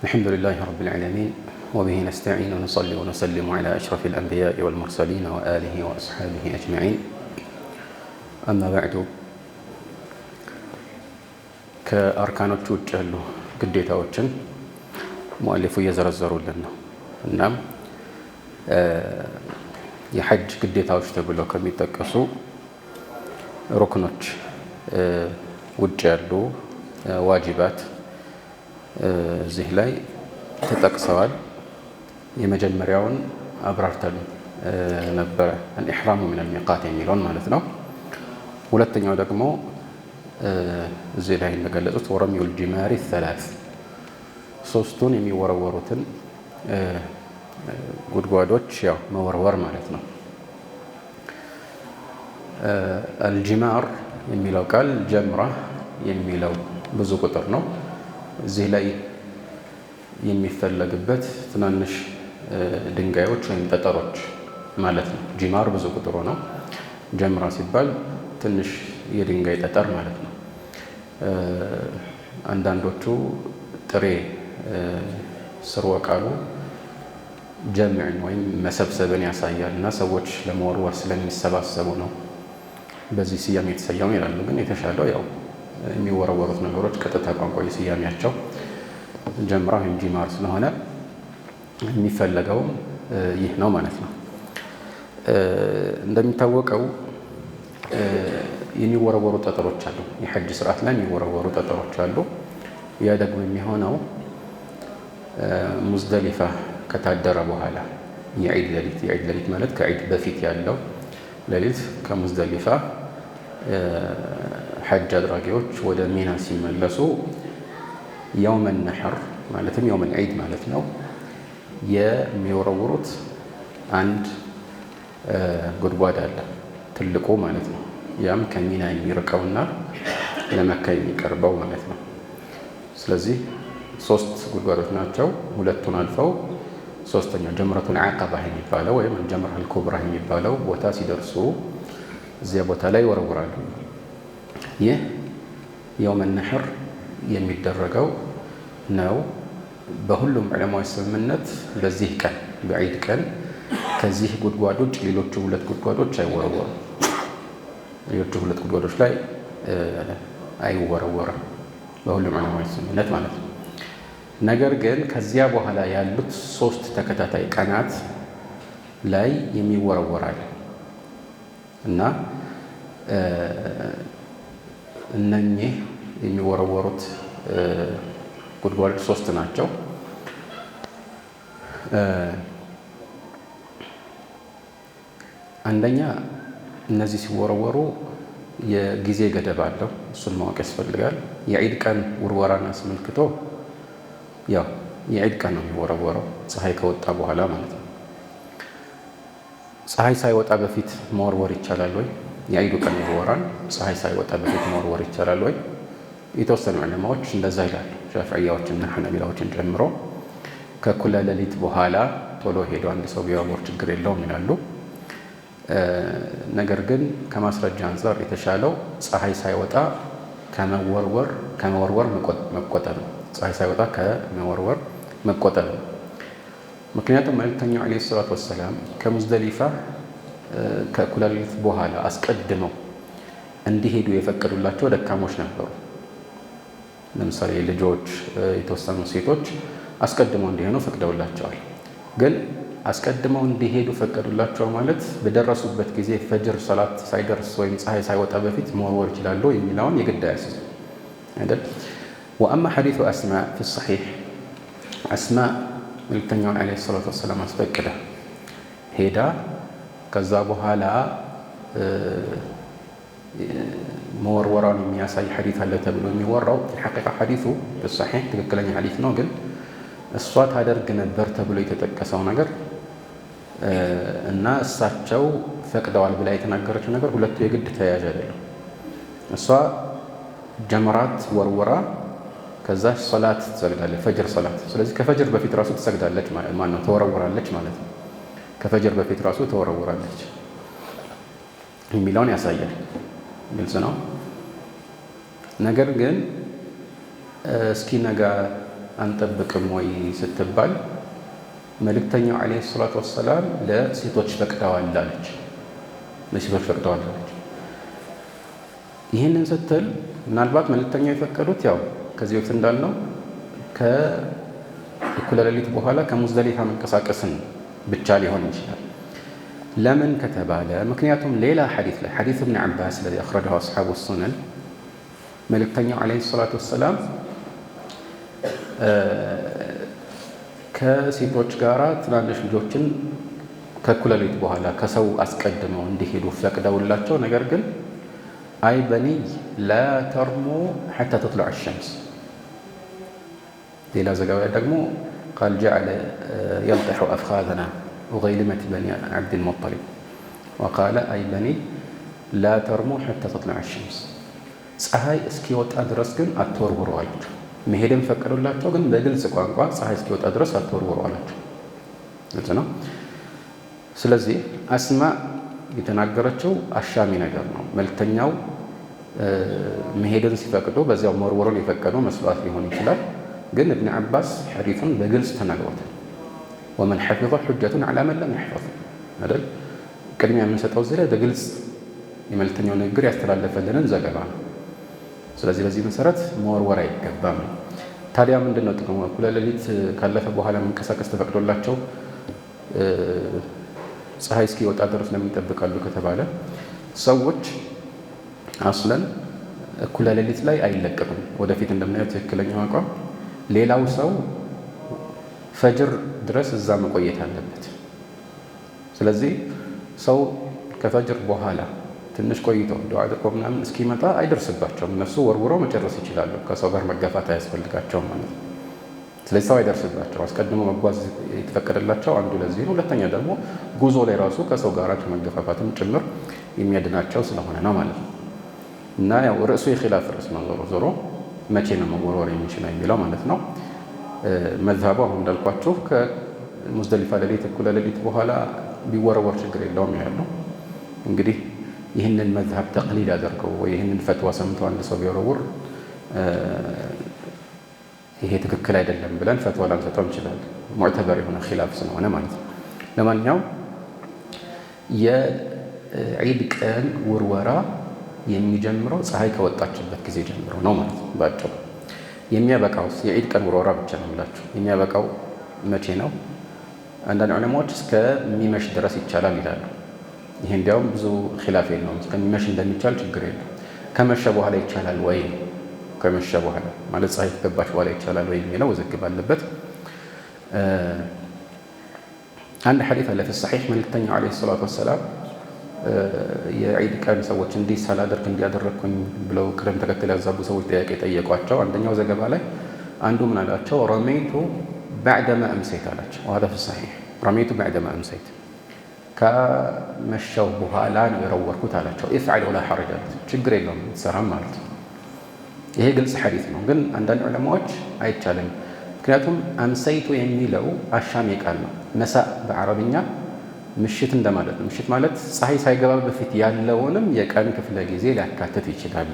الحمد لله رب العالمين وبه نستعين ونصلي ونسلم على أشرف الأنبياء والمرسلين وآله وأصحابه أجمعين أما بعد كأركانوች ውጭ ያሉ ግዴታዎችን ሙአሊፉ እየዘረዘሩልን ነው። እናም የሐጅ ግዴታዎች ተብለው ከሚጠቀሱ ሩክኖች ውጭ ያሉ ዋጅባት እዚህ ላይ ተጠቅሰዋል። የመጀመሪያውን አብራርተን ነበረ الإحرام من الميقات የሚለውን ማለት ነው። ሁለተኛው ደግሞ እዚህ ላይ እንደገለጹት ورمي الجمار الثلاث ሶስቱን የሚወረወሩትን ጉድጓዶች ያው መወርወር ማለት ነው። الجمار የሚለው ቃል ጀምራ የሚለው ብዙ ቁጥር ነው። እዚህ ላይ የሚፈለግበት ትናንሽ ድንጋዮች ወይም ጠጠሮች ማለት ነው። ጂማር ብዙ ቁጥሩ ነው። ጀምራ ሲባል ትንሽ የድንጋይ ጠጠር ማለት ነው። አንዳንዶቹ ጥሬ ስርወ ቃሉ ጀምዕን ወይም መሰብሰብን ያሳያል እና ሰዎች ለመወርወር ስለሚሰባሰቡ ነው በዚህ ስያሜ የተሰየሙ ይላሉ። ግን የተሻለው ያው የሚወረወሩት ነገሮች ቀጥታ ቋንቋዊ ስያሜያቸው ጀምራ ወይም ጂማር ስለሆነ የሚፈለገው ይህ ነው ማለት ነው። እንደሚታወቀው የሚወረወሩ ጠጠሮች አሉ። የሐጅ ስርዓት ላይ የሚወረወሩ ጠጠሮች አሉ። ያ ደግሞ የሚሆነው ሙዝደሊፋ ከታደረ በኋላ የዒድ ሌሊት ማለት ከዒድ በፊት ያለው ሌሊት ከሙዝደሊፋ ሐጅ አድራጊዎች ወደ ሚና ሲመለሱ የውመ ነሕር ማለትም የውመ ዒድ ማለት ነው የሚወረውሩት አንድ ጉድጓድ አለ፣ ትልቁ ማለት ነው። ያም ከሚና የሚርቀውና ለመካ የሚቀርበው ማለት ነው። ስለዚህ ሶስት ጉድጓዶች ናቸው። ሁለቱን አልፈው ሶስተኛው ጀምረቱል ዓቀባ የሚባለው ወይም ጀምረቱል ኩብራ የሚባለው ቦታ ሲደርሱ እዚያ ቦታ ላይ ይወረውራሉ። ይህ የውመ ነሕር የሚደረገው ነው። በሁሉም ዑለማዎች ስምምነት በዚህ ቀን በዒድ ቀን ከዚህ ጉድጓድ ውጭ ሌሎቹ ሁለት ጉድጓዶች አይወረወሩም። ሌሎቹ ሁለት ጉድጓዶች ላይ አይወረወርም በሁሉም ዑለማዎች ስምምነት ማለት ነው። ነገር ግን ከዚያ በኋላ ያሉት ሶስት ተከታታይ ቀናት ላይ የሚወረወራል እና እነኚህ የሚወረወሩት ጉድጓዶች ሶስት ናቸው። አንደኛ እነዚህ ሲወረወሩ የጊዜ ገደብ አለው። እሱን ማወቅ ያስፈልጋል። የዒድ ቀን ውርወራን አስመልክቶ ያው የዒድ ቀን ነው የሚወረወረው ፀሐይ ከወጣ በኋላ ማለት ነው። ፀሐይ ሳይወጣ በፊት መወርወር ይቻላል ወይ? የዒዱ ቀን ውርወራን ፀሐይ ሳይወጣ በፊት መወርወር ይቻላል ወይ? የተወሰኑ ዑለማዎች እንደዛ ይላሉ። ሻፊዒያዎችና ሐነቢላዎችን ጨምሮ ከእኩለ ሌሊት በኋላ ቶሎ ሄዶ አንድ ሰው ቢወርወር ችግር የለውም ይላሉ። ነገር ግን ከማስረጃ አንጻር የተሻለው ፀሐይ ሳይወጣ ከመወርወር መቆጠብ ነው። ፀሐይ ሳይወጣ ከመወርወር መቆጠብ ነው። ምክንያቱም መልእክተኛው ዓለይሂ ሰላቱ ወሰላም ከሙዝደሊፋ ከእኩለ ሌሊት በኋላ አስቀድመው እንዲሄዱ የፈቀዱላቸው ደካሞች ነበሩ። ለምሳሌ ልጆች፣ የተወሰኑ ሴቶች አስቀድመው እንዲሄዱ ፈቅደውላቸዋል። ግን አስቀድመው እንዲሄዱ ፈቀዱላቸው ማለት በደረሱበት ጊዜ ፈጅር ሰላት ሳይደርስ ወይም ፀሐይ ሳይወጣ በፊት መወርወር ይችላሉ የሚለውን የግድ አያስይዝ አይደል? ወአማ ሐዲሱ አስማ ፊ ሰሒሕ አስማ መልእክተኛውን ዓለይሂ ሰላቱ ወሰላም አስፈቅዳ ሄዳ ከዛ በኋላ መወርወራን የሚያሳይ ሐዲስ አለ ተብሎ የሚወራው ሐቂቃ ሐዲሱ በሰሒሕ ትክክለኛ ሐዲስ ነው። ግን እሷ ታደርግ ነበር ተብሎ የተጠቀሰው ነገር እና እሳቸው ፈቅደዋል ብላ የተናገረችው ነገር ሁለቱ የግድ ተያያዥ አይደለም። እሷ ጀመራት ወርወራ ከዛ ሶላት ትሰግዳለች፣ ፈጅር ሶላት። ስለዚህ ከፈጅር በፊት ራሱ ትሰግዳለች ማለት ነው፣ ተወረውራለች ማለት ነው። ከፈጅር በፊት ራሱ ተወረውራለች የሚለውን ያሳያል። ግልጽ ነው። ነገር ግን እስኪ ነጋ አንጠብቅም ወይ ስትባል መልእክተኛው ዓለይሂ ሰላቱ ወሰላም ለሴቶች ፈቅደዋል አለች። ለሴቶች ፈቅደዋል አለች። ይህንን ስትል ምናልባት መልእክተኛው የፈቀዱት ያው ከዚህ በፊት እንዳልነው ከእኩለ ሌሊት በኋላ ከሙዝደሊፋ መንቀሳቀስን ብቻ ሊሆን ይችላል። ለምን ከተባለ ምክንያቱም ሌላ ሐዲስ ላይ ሐዲስ ኢብኑ ዓባስ الذي أخرجه أصحاب السنن መልእክተኛው ዓለይሂ ሰላቱ ወሰላም ከሴቶች ጋራ ትናንሽ ልጆችን ከእኩለ ሌሊት በኋላ ከሰው አስቀድመው እንዲሄዱ ፈቅደውላቸው ነገር ግን አይ በኒይ ላ ተርሙ ሐታ ተጥለዕ الشمس ሌላ ዘገባ ደግሞ قال جعل يلطح أفخاذنا وغيلمة بني عبد المطلب وقال أي بني لا ترموا حتى تطلع الشمس ፀሐይ እስኪወጣ ድረስ ግን አትወርውሩ አላቸው። መሄድን ፈቀዱላቸው ግን በግልጽ ቋንቋ ፀሐይ እስኪወጣ ድረስ አትወርውሩ አላቸው። ግልጽ ነው። ስለዚህ አስማ የተናገረችው አሻሚ ነገር ነው። መልእክተኛው መሄድን ሲፈቅዱ በዚያው መወርወሩን የፈቀዱ መስሏት ሊሆን ይችላል። ግን እብን ዓባስ ሐዲሱን በግልጽ ተናግሮታል። ወመን ሐፊظ ሑጀቱን ዐላ መን ለም የሕፈዝ አይደል? ቅድሚያ የምንሰጠው እዚህ ላይ በግልጽ የመልእክተኛው ንግግር ያስተላለፈልንን ዘገባ ነው። ስለዚህ በዚህ መሰረት መወርወር አይገባም። ታዲያ ምንድን ነው ጥቅሙ? እኩለ ሌሊት ካለፈ በኋላ መንቀሳቀስ ተፈቅዶላቸው ፀሐይ እስኪወጣ ድረስ ለምን ይጠብቃሉ ከተባለ ሰዎች አስለን እኩለ ሌሊት ላይ አይለቀቁም። ወደፊት እንደምናየው ትክክለኛው አቋም ሌላው ሰው ፈጅር ድረስ እዛ መቆየት አለበት። ስለዚህ ሰው ከፈጅር በኋላ ትንሽ ቆይተው ዱዓ አድርጎ ምናምን እስኪመጣ አይደርስባቸውም። እነሱ ወርውረው መጨረስ ይችላሉ። ከሰው ጋር መጋፋት አያስፈልጋቸውም ማለት ነው። ስለዚህ ሰው አይደርስባቸው። አስቀድሞ መጓዝ የተፈቀደላቸው አንዱ ለዚህ ነው። ሁለተኛ ደግሞ ጉዞ ላይ ራሱ ከሰው ጋር ከመገፋፋትም ጭምር የሚያድናቸው ስለሆነ ነው ማለት ነው። እና ያው ርዕሱ የኺላፍ ርዕስ ነው። ዞሮ ዞሮ መቼ ነው መወርወር የሚችለው የሚለው ማለት ነው። መዝሀቡ አሁን እንዳልኳችሁ ከሙዝደሊፋ ሌሊት እኩለ ሌሊት በኋላ ቢወረወር ችግር የለውም ያለው። እንግዲህ ይህንን መዝሀብ ተቅሊድ አድርገው ወይ ይህንን ፈትዋ ሰምቶ አንድ ሰው ቢወረውር ይሄ ትክክል አይደለም ብለን ፈትዋ ላንሰጠው እንችላለን። ሙዕተበር የሆነ ኺላፍ ስለሆነ ማለት ነው። ለማንኛውም የዒድ ቀን ውርወራ የሚጀምረው ፀሐይ ከወጣችበት ጊዜ ጀምሮ ነው ማለት ነው። ባጭሩ የሚያበቃው የዒድ ቀን ውርወራ ብቻ ነው የምላችሁ። የሚያበቃው መቼ ነው? አንዳንድ ዑለማዎች እስከሚመሽ ድረስ ይቻላል ይላሉ። ይሄ እንዲያውም ብዙ ኺላፍ የለውም። እስከሚመሽ እንደሚቻል ችግር የለም። ከመሸ በኋላ ይቻላል ወይ? ከመሸ በኋላ ማለት ፀሐይ ከገባች በኋላ ይቻላል ወይ የሚለው ውዝግብ አለበት። አንድ ሐዲስ አለ في الصحيح መልእክተኛው ዓለይሂ ሰላቱ ወሰላም የዒድ ቀን ሰዎች እንዲህ ሳላደርግ እንዲያደረግኩኝ ብለው ቅደም ተከተል ያዛቡ ሰዎች ጥያቄ ጠየቋቸው። አንደኛው ዘገባ ላይ አንዱ ምን አላቸው? ረመይቱ ባዕደማ አምሰይት አላቸው። وهذا في الصحيح ረመይቱ ባዕደማ አምሰይት ከመሸው በኋላ ነው የረወርኩት አላቸው። ኢፍዐል ወላ ሐረጅ አሉት። ችግር የለውም ትሰራም ማለት ነው። ይሄ ግልጽ ሐዲስ ነው። ግን አንዳንድ ዑለማዎች አይቻልም። ምክንያቱም አምሰይቱ የሚለው አሻሚ ቃል ነው። መሳእ በአረብኛ ምሽት እንደማለት ነው። ምሽት ማለት ፀሐይ ሳይገባ በፊት ያለውንም የቀን ክፍለ ጊዜ ሊያካትት ይችላል።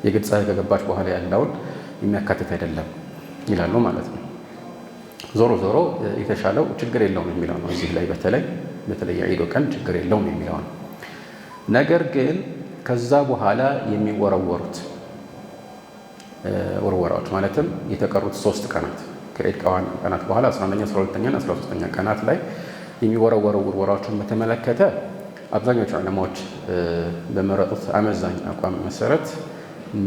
የግድ ፀሐይ ከገባች በኋላ ያለውን የሚያካትት አይደለም ይላሉ ማለት ነው። ዞሮ ዞሮ የተሻለው ችግር የለውም የሚለው ነው። እዚህ ላይ በተለይ የዒዱ ቀን ችግር የለውም የሚለው ነው። ነገር ግን ከዛ በኋላ የሚወረወሩት ውርወራዎች ማለትም የተቀሩት 3 ቀናት ከዒድ ቀናት በኋላ 11ኛ፣ 12ኛ እና 13ኛ ቀናት ላይ የሚወረወሩ ውርወራዎችን በተመለከተ አብዛኞቹ ዑለማዎች በመረጡት አመዛኝ አቋም መሰረት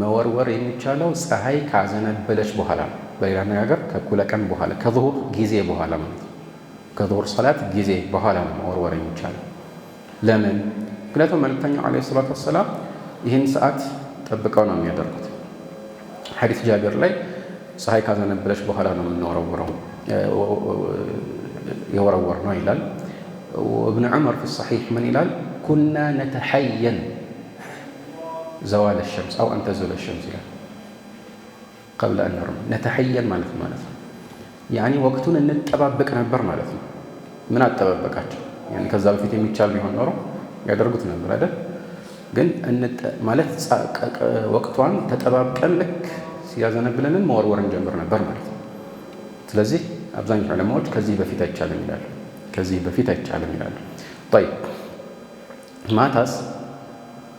መወርወር የሚቻለው ፀሐይ ካዘነበለች በኋላ ነው። በሌላ አነጋገር ከእኩለ ቀን በኋላ ከዙሁር ጊዜ በኋላ ማለት ነው። ከዙሁር ሰላት ጊዜ በኋላ ነው መወርወር የሚቻለው። ለምን? ምክንያቱም መልእክተኛው ዓለይሂ ሰላቱ ወሰላም ይህን ሰዓት ጠብቀው ነው የሚያደርጉት። ሐዲስ ጃቢር ላይ ፀሐይ ካዘነበለች በኋላ ነው የምንወረውረው የወረወር ነው ይላል። ወእብን ዑመር ፊ ሰሒሕ ምን ይላል? ኩና ነተሐየን ዘዋለ ሸምስ አው አንተዙለ ሸምስ ይላል። ቀብለ አን ነርሚ ነተሐየን ማለት ነው ያኒ ወቅቱን እንጠባበቅ ነበር ማለት ነው። ምን አጠባበቃቸው? ያኒ ከዛ በፊት የሚቻል ቢሆን ኖሮ ያደርጉት ነበር አይደል? ግን ማለት ወቅቷን ተጠባብቀን ልክ ሲያዘነብለንን መወርወር እንጀምር ነበር ማለት ነው። ስለዚህ አብዛኛው ዑለማዎች ከዚህ በፊት አይቻልም ይላሉ። ከዚህ በፊት አይቻልም ይላሉ። طيب ማታስ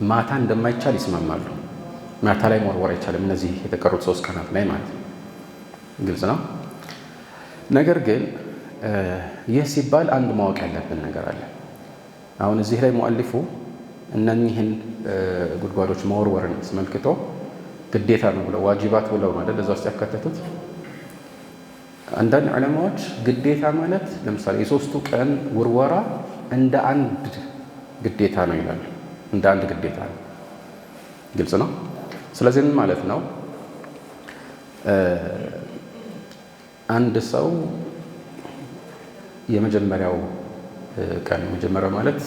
ማታ እንደማይቻል ይስማማሉ። ማታ ላይ መወርወር አይቻልም፣ እነዚህ የተቀሩት 3 ቀናት ላይ ማለት ነው። ግልጽ ነው። ነገር ግን ይህ ሲባል አንድ ማወቅ ያለብን ነገር አለ። አሁን እዚህ ላይ ሙአሊፉ እነኚህን ጉድጓዶች መወርወርን አስመልክቶ ግዴታ ነው ብለው ዋጅባት ብለው ማለት እዛ ውስጥ ያካተቱት። አንዳንድ ዑለማዎች ግዴታ ማለት ለምሳሌ የ3ቱ ቀን ውርወራ እንደ አንድ ግዴታ ነው ይላሉ። እንደ አንድ ግዴታ ነው። ግልጽ ነው። ስለዚህ ምን ማለት ነው? አንድ ሰው የመጀመሪያው ቀን ማለት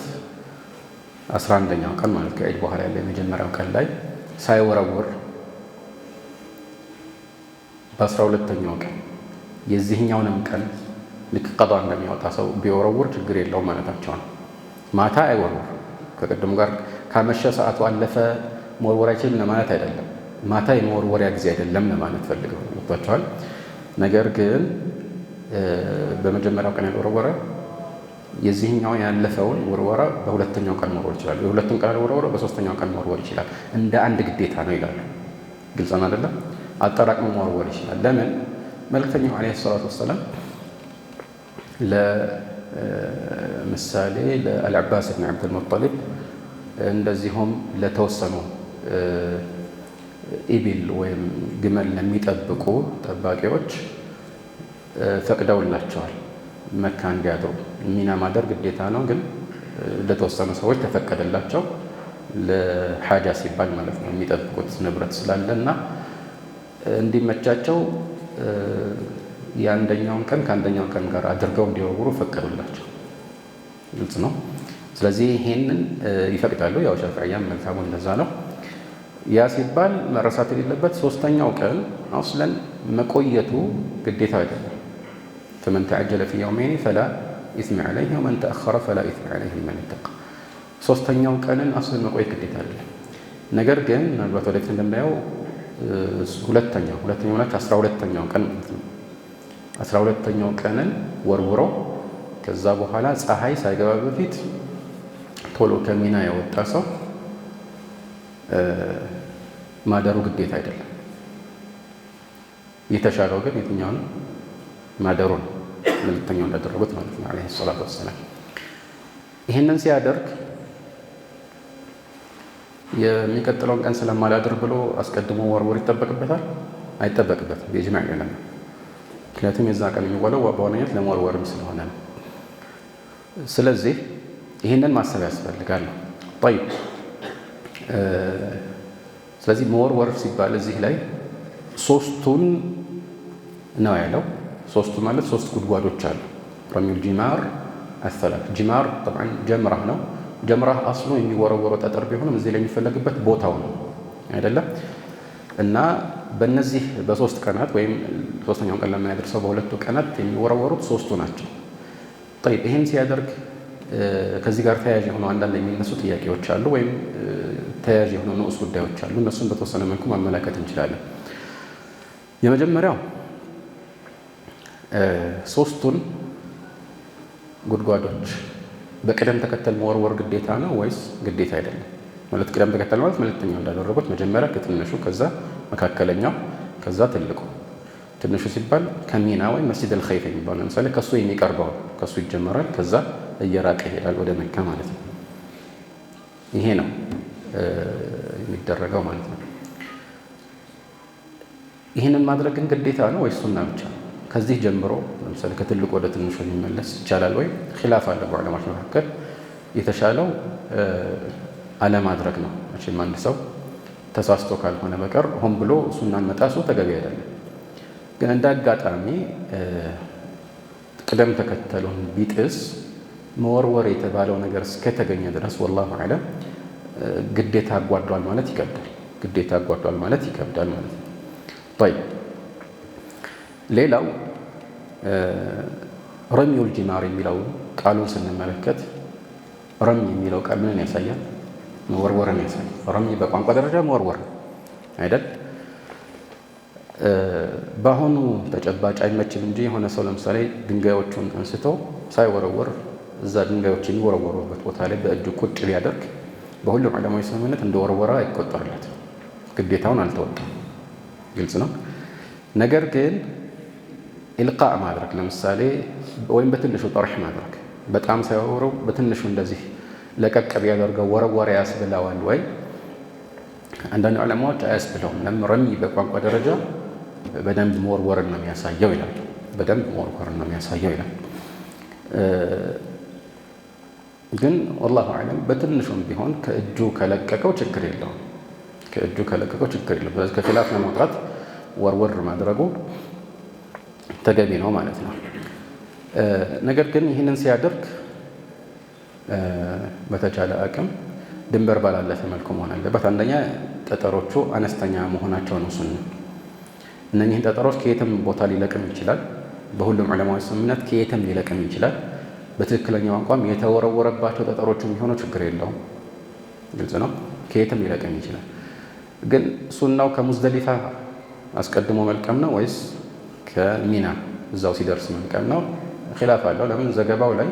11ኛው ቀን ማለት ከዒድ በኋላ ያለ የመጀመሪያው ቀን ላይ ሳይወረውር በ12ኛው ቀን የዚህኛውንም ቀን ልክ ቀዷ እንደሚያወጣ ሰው ቢወረውር ችግር የለውም ማለታቸው ነው። ማታ አይወርውር። ከቅድሙ ጋር ካመሸ ሰዓቱ አለፈ መወርወር አይችልም ለማለት አይደለም። ማታ የመወርወሪያ ጊዜ አይደለም ለማለት ፈልገው ወጥቷቸዋል። ነገር ግን በመጀመሪያው ቀን ያልወረወረ የዚህኛውን ያለፈውን ውርወራ በሁለተኛው ቀን መወርወር ይችላል። የሁለቱን ቀን ያልወረወረ በሶስተኛው ቀን መወርወር ይችላል። እንደ አንድ ግዴታ ነው ይላሉ። ግልጽ ነው አይደለም? አጠራቅሞ መወርወር ይችላል። ለምን? መልእክተኛው ዓለይሂ ሰላቱ ወሰላም ለምሳሌ ለአልዓባስ ብን ዓብዱል ሙጠሊብ እንደዚሁም ለተወሰኑ ኢቢል ወይም ግመል ለሚጠብቁ ጠባቂዎች ፈቅደውላቸዋል መካ እንዲያድሩ። ሚና ማደር ግዴታ ነው፣ ግን ለተወሰኑ ሰዎች ተፈቀደላቸው ለሓጃ ሲባል ማለት ነው። የሚጠብቁት ንብረት ስላለና እንዲመቻቸው የአንደኛውን ቀን ከአንደኛው ቀን ጋር አድርገው እንዲወርውሩ ፈቀዱላቸው። ግልጽ ነው። ስለዚህ ይሄንን ይፈቅዳሉ። ያው ሻፊዕያም መዝሀቡ እንደዛ ነው። ያ ሲባል መረሳት የሌለበት 3ኛው ቀን አስለን መቆየቱ ግዴታ አይደለም። ፈመን ተዐጀለ ፊ የውመይኒ ፈላ ኢስመ ዐለይሂ ወመን ተአኸረ ፈላ ኢስመ ዐለይሂ ሊመን ኢተቃ። 3ኛው ቀንን አስለን መቆየት ግዴታ አይደለም። ነገር ግን ምናልባት ወደፊት እንደምናየው ሁለተኛው ማለት 12ኛው ቀን ማለት ነው። 12ኛው ቀንን ወርውረው ከዛ በኋላ ፀሐይ ሳይገባ በፊት ቶሎ ከሚና የወጣ ሰው ማደሩ ግዴታ አይደለም። የተሻለው ግን የትኛው ነው? ማደሩ ነው። መልእክተኛው እንዳደረጉት ማለት ነው ዓለይሂ ሰላቱ ወሰላም። ይህንን ሲያደርግ የሚቀጥለውን ቀን ስለማላድር ብሎ አስቀድሞ ወርወር ይጠበቅበታል? አይጠበቅበትም በኢጅማዕ ዑለማ። ምክንያቱም የዛ ቀን የሚወለው በዋነኛነት ለመወርወርም ስለሆነ ነው። ስለዚህ ይህንን ማሰብ ያስፈልጋል። ጠይብ ስለዚህ መወርወር ሲባል እዚህ ላይ 3ቱን ነው ያለው። 3ቱ ማለት 3 ጉድጓዶች አሉ። ረሚዩል ጂማር አሰላት ጂማር ጠብዓን ጀምራህ ነው። ጀምራህ አስሉ የሚወረወረው ጠጠር ቢሆንም እዚህ ላይ የሚፈለግበት ቦታው ነው አይደለም። እና በእነዚህ በ3 ቀናት ወይም 3ኛው ቀን ለማያደርሰው በ2 ቀናት የሚወረወሩት 3ቱ ናቸው። ጠይብ ይህን ሲያደርግ ከዚህ ጋር ተያያዥ የሆኑ አንዳንድ የሚነሱ ጥያቄዎች አሉ፣ ወይም ተያያዥ የሆኑ ንዑስ ጉዳዮች አሉ። እነሱን በተወሰነ መልኩ ማመላከት እንችላለን። የመጀመሪያው 3ቱን ጉድጓዶች በቅደም ተከተል መወርወር ግዴታ ነው ወይስ ግዴታ አይደለም? ማለት ቅደም ተከተል ማለት መልእክተኛው እንዳደረጉት መጀመሪያ ከትንሹ፣ ከዛ መካከለኛው፣ ከዛ ትልቁ። ትንሹ ሲባል ከሚና ወይም መስጂድ አልኸይፍ የሚባለው ለምሳሌ ከሱ የሚቀርበው ከሱ ይጀመራል፣ ከዛ እየራቀ ይሄዳል ወደ መካ ማለት ነው። ይሄ ነው የሚደረገው ማለት ነው። ይህንን ማድረግ ግን ግዴታ ነው ወይስ ሱና ብቻ ነው? ከዚህ ጀምሮ ለምሳሌ ከትልቁ ወደ ትንሹ የሚመለስ ይቻላል ወይ? ኺላፍ አለ በዑለማዎች መካከል። የተሻለው አለማድረግ ነው። መቼም አንድ ሰው ተሳስቶ ካልሆነ በቀር ሆን ብሎ ሱናን መጣሱ ተገቢ አይደለም። ግን እንደ አጋጣሚ ቅደም ተከተሉን ቢጥስ መወርወር የተባለው ነገር እስከተገኘ ድረስ ወላሁ አዕለም ግዴታ አጓዷል ማለት ይከብዳል። ግዴታ አጓዷል ማለት ይከብዳል ማለት ነው። ጠይብ ሌላው ረሚዩል ጂማር የሚለው ቃሉን ስንመለከት ረሚ የሚለው ቃል ምንን ያሳያል? መወርወርን ያሳያል። ረሚ በቋንቋ ደረጃ መወርወር አይደል? በአሁኑ ተጨባጭ አይመችም እንጂ የሆነ ሰው ለምሳሌ ድንጋዮቹን አንስቶ ሳይወረወር እዛ ድንጋዮች የሚወረወሩበት ቦታ ላይ በእጁ ቁጭ ቢያደርግ በሁሉም ዑለማዎች ስምምነት እንደወረወራ አይቆጠርለትም። ግዴታውን አልተወጣም። ግልጽ ነው። ነገር ግን ኢልቃእ ማድረግ ለምሳሌ ወይም በትንሹ ጠርሕ ማድረግ በጣም ሳይወረው በትንሹ እንደዚህ ለቀቅ ቢያደርገው ወረወረ ያስብለዋል ወይ? አንዳንድ ዑለማዎች አያስብለውም። ለምን? ረሚ በቋንቋ ደረጃ በደንብ መወርወርን ነው የሚያሳየው ይላል። በደንብ መወርወርን ነው የሚያሳየው ይላል። ግን ወላሁ አዕለም በትንሹም ቢሆን ከእጁ ከለቀቀው ችግር የለውም። ከእጁ ከለቀቀው ችግር የለውም። ስለዚህ ከኺላፍ ለመውጣት ወርወር ማድረጉ ተገቢ ነው ማለት ነው። ነገር ግን ይህንን ሲያደርግ በተቻለ አቅም ድንበር ባላለፈ መልኩ መሆን አለበት። አንደኛ ጠጠሮቹ አነስተኛ መሆናቸው ነው ሱና። እነኚህን ጠጠሮች ከየትም ቦታ ሊለቅም ይችላል። በሁሉም ዑለማዎች ስምምነት ከየትም ሊለቅም ይችላል። በትክክለኛው እንኳን የተወረወረባቸው ጠጠሮች የሚሆነው ችግር የለውም። ግልጽ ነው። ከየትም ሊለቅም ይችላል። ግን ሱናው ከሙዝደሊፋ አስቀድሞ መልቀም ነው ወይስ ከሚና እዛው ሲደርስ መልቀም ነው? ኺላፍ አለው። ለምን? ዘገባው ላይ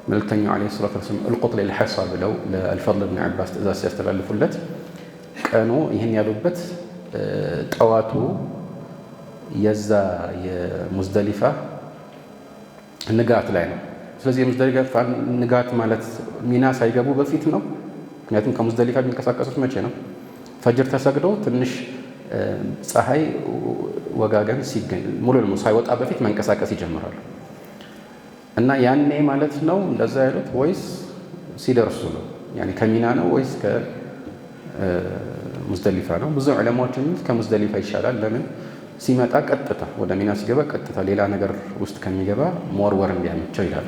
መልእክተኛው ዓለይሂ ሰላቱ ወሰላም እልቁጥ ሊልሐሳ ብለው ለአልፈድል ብን ዓባስ ትእዛዝ ሲያስተላልፉለት ቀኑ ይህን ያሉበት ጠዋቱ የዛ የሙዝደሊፋ ንጋት ላይ ነው። ስለዚህ የሙዝደሊፋ ንጋት ማለት ሚና ሳይገቡ በፊት ነው። ምክንያቱም ከሙዝደሊፋ የሚንቀሳቀሱት መቼ ነው? ፈጅር ተሰግዶ ትንሽ ፀሐይ ወጋገን ሲገኝ ሙሉ ለሙሉ ሳይወጣ በፊት መንቀሳቀስ ይጀምራሉ። እና ያኔ ማለት ነው እንደዛ ያሉት ወይስ ሲደርሱ ነው? ያኔ ከሚና ነው ወይስ ከሙዝደሊፋ ነው? ብዙ ዑለማዎች የሚሉት ከሙዝደሊፋ ይሻላል። ለምን? ሲመጣ ቀጥታ ወደ ሚና ሲገባ ቀጥታ ሌላ ነገር ውስጥ ከሚገባ መወርወር እንዲያመቸው ይላሉ።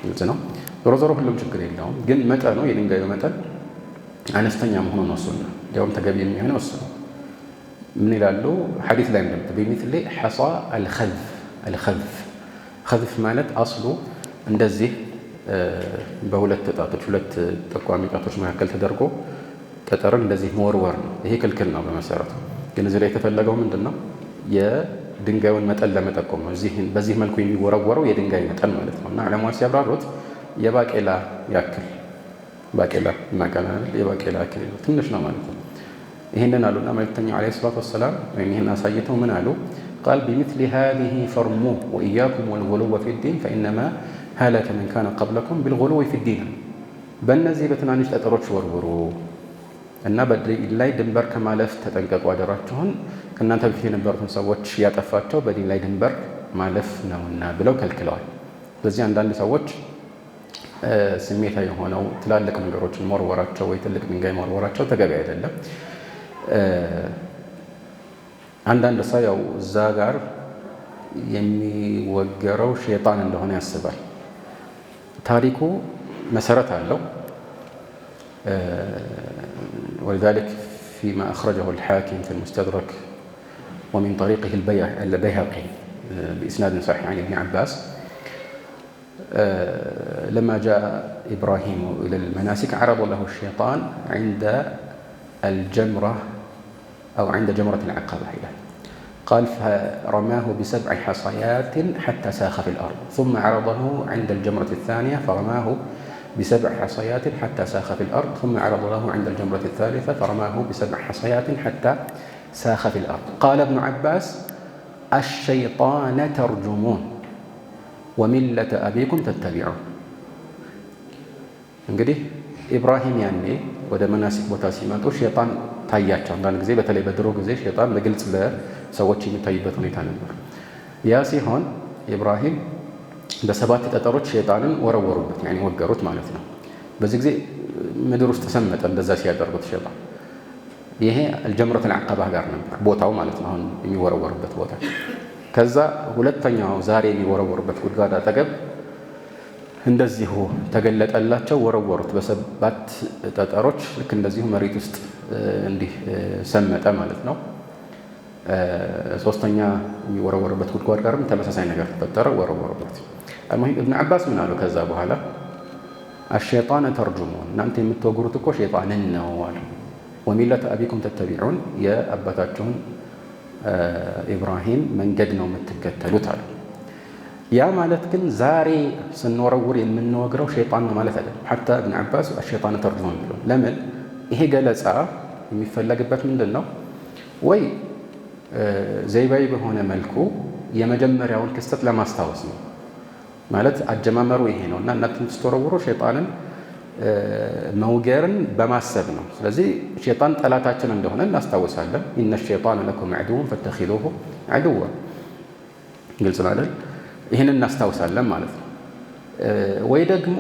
ግልጽ ነው። ዞሮ ዞሮ ሁሉም ችግር የለውም። ግን መጠኑ የድንጋዩ መጠን አነስተኛ መሆኑ ነው ሱና። እንዲያውም ተገቢ የሚሆነው እሱ ነው። ምን ይላሉ? ሐዲስ ላይ እንደምት በሚስሌ ሐሳ አልኸዝፍ ኸዝፍ ማለት አስሉ እንደዚህ በሁለት ጣቶች ሁለት ጠቋሚ ጣቶች መካከል ተደርጎ ጠጠርን እንደዚህ መወርወር ነው። ይሄ ክልክል ነው በመሰረቱ። ግን እዚህ ላይ የተፈለገው ምንድን ነው? የድንጋዩን መጠን ለመጠቆም ነው። በዚህ መልኩ የሚወረወረው የድንጋይ መጠን ማለት ነው። እና ዑለማዎች ሲያብራሩት የባቄላ ያክል ባቄላ እናቀናል የባቄላ ያክል ትንሽ ነው ማለት ነው። ይህንን አሉና መልእክተኛው ዓለይሂ ሰላቱ ወሰላም ወይም ይህን አሳይተው ምን አሉ? ቃል ቢሚስሊ ሃዚሂ ፈርሙ ወኢያኩም ወልጉሉወ ፊዲን ፈኢነማ ሀለከ መን ካነ ቀብለኩም ቢልጉሉዊ ፊዲን። በእነዚህ በትናንሽ ጠጠሮች ወርውሩ እና በዲን ላይ ድንበር ከማለፍ ተጠንቀቁ፣ አደራችሁን ከእናንተ በፊት የነበሩትን ሰዎች ያጠፋቸው በዲን ላይ ድንበር ማለፍ ነውና ብለው ከልክለዋል። ስለዚህ አንዳንድ ሰዎች ስሜታዊ የሆነው ትላልቅ ነገሮችን መወርወራቸው ወይ ትልቅ ድንጋይ መወርወራቸው ተገቢ አይደለም። አንዳንድ ሰው ያው እዛ ጋር የሚወገረው ሸይጣን እንደሆነ ያስባል። ታሪኩ መሰረት አለው። ولذلك فيما أخرجه الحاكم في المستدرك ومن طريقه البيهقي بإسناد صحيح عن ابن عباس لما جاء إبراهيم إلى المناسك عرض له الشيطان عند الجمرة أو عند جمرة العقبة قال فرماه ب7 حصيات حتى ساخ في الأرض ثم عرضه عند الجمرة الثانية فرماه ب7 حصيات حتى ساخ في الأرض ثم عرض له عند الجمرة الثالثة فرماه ب7 حصيات حتى ساخ في الأرض. قال ابن عباس الشيطان ترجمون وملة أبيكم تتبعون. እንግዲህ ኢብራሂም ያኔ ወደ መናሲክ ቦታ ሲመጡ ሸይጣን ታያቸው። አንዳንድ ጊዜ በተለይ በድሮ ጊዜ ሸይጣን በግልጽ ለሰዎች የሚታይበት ሁኔታ ነበር። ያ ሲሆን ኢብራሂም በ7 ጠጠሮች ሸይጣንን ወረወሩበት፣ ያኔ ወገሩት ማለት ነው። በዚህ ጊዜ ምድር ውስጥ ተሰመጠ እንደዛ ሲያደርጉት ሸይጣን። ይሄ አልጀምረቱል ዐቀባ ጋር ነበር ቦታው ማለት ነው፣ አሁን የሚወረወሩበት ቦታ። ከዛ ሁለተኛው ዛሬ የሚወረወሩበት ጉድጓድ አጠገብ እንደዚሁ ተገለጠላቸው፣ ወረወሩት በ7 ጠጠሮች። ልክ እንደዚሁ መሬት ውስጥ እንዲህ ሰመጠ ማለት ነው። ሶስተኛ የሚወረወርበት ጉድጓድ ጋርም ተመሳሳይ ነገር ተፈጠረ፣ ወረወሩበት። ኢብኑ ዓባስ ምን አሉ ከዛ በኋላ? አሸይጣን ተርጁሙን፣ እናንተ የምትወግሩት እኮ ሸይጣንን ነው አሉ። ወሚለተ አቢኩም ተተቢዑን፣ የአባታችሁን ኢብራሂም መንገድ ነው የምትከተሉት አሉ። ያ ማለት ግን ዛሬ ስንወረውር የምንወግረው ሸይጣን ነው ማለት አይደለም። ሐታ እብን ዓባስ አሸይጣን ተርጅሞን ብሎ ለምን ይሄ ገለጻ የሚፈለግበት ምንድን ነው? ወይ ዘይባዊ በሆነ መልኩ የመጀመሪያውን ክስተት ለማስታወስ ነው ማለት አጀማመሩ ይሄ ነው እና እናንተ ስትወረውሩ ሸይጣንን መውገርን በማሰብ ነው። ስለዚህ ሸይጣን ጠላታችን እንደሆነ እናስታውሳለን። ኢነ ሸይጣነ ለኩም ዐዱወን ፈተኺዙሁ ዐዱወ፣ ግልጽ ነው አይደል? ይህን እናስታውሳለን ማለት ነው። ወይ ደግሞ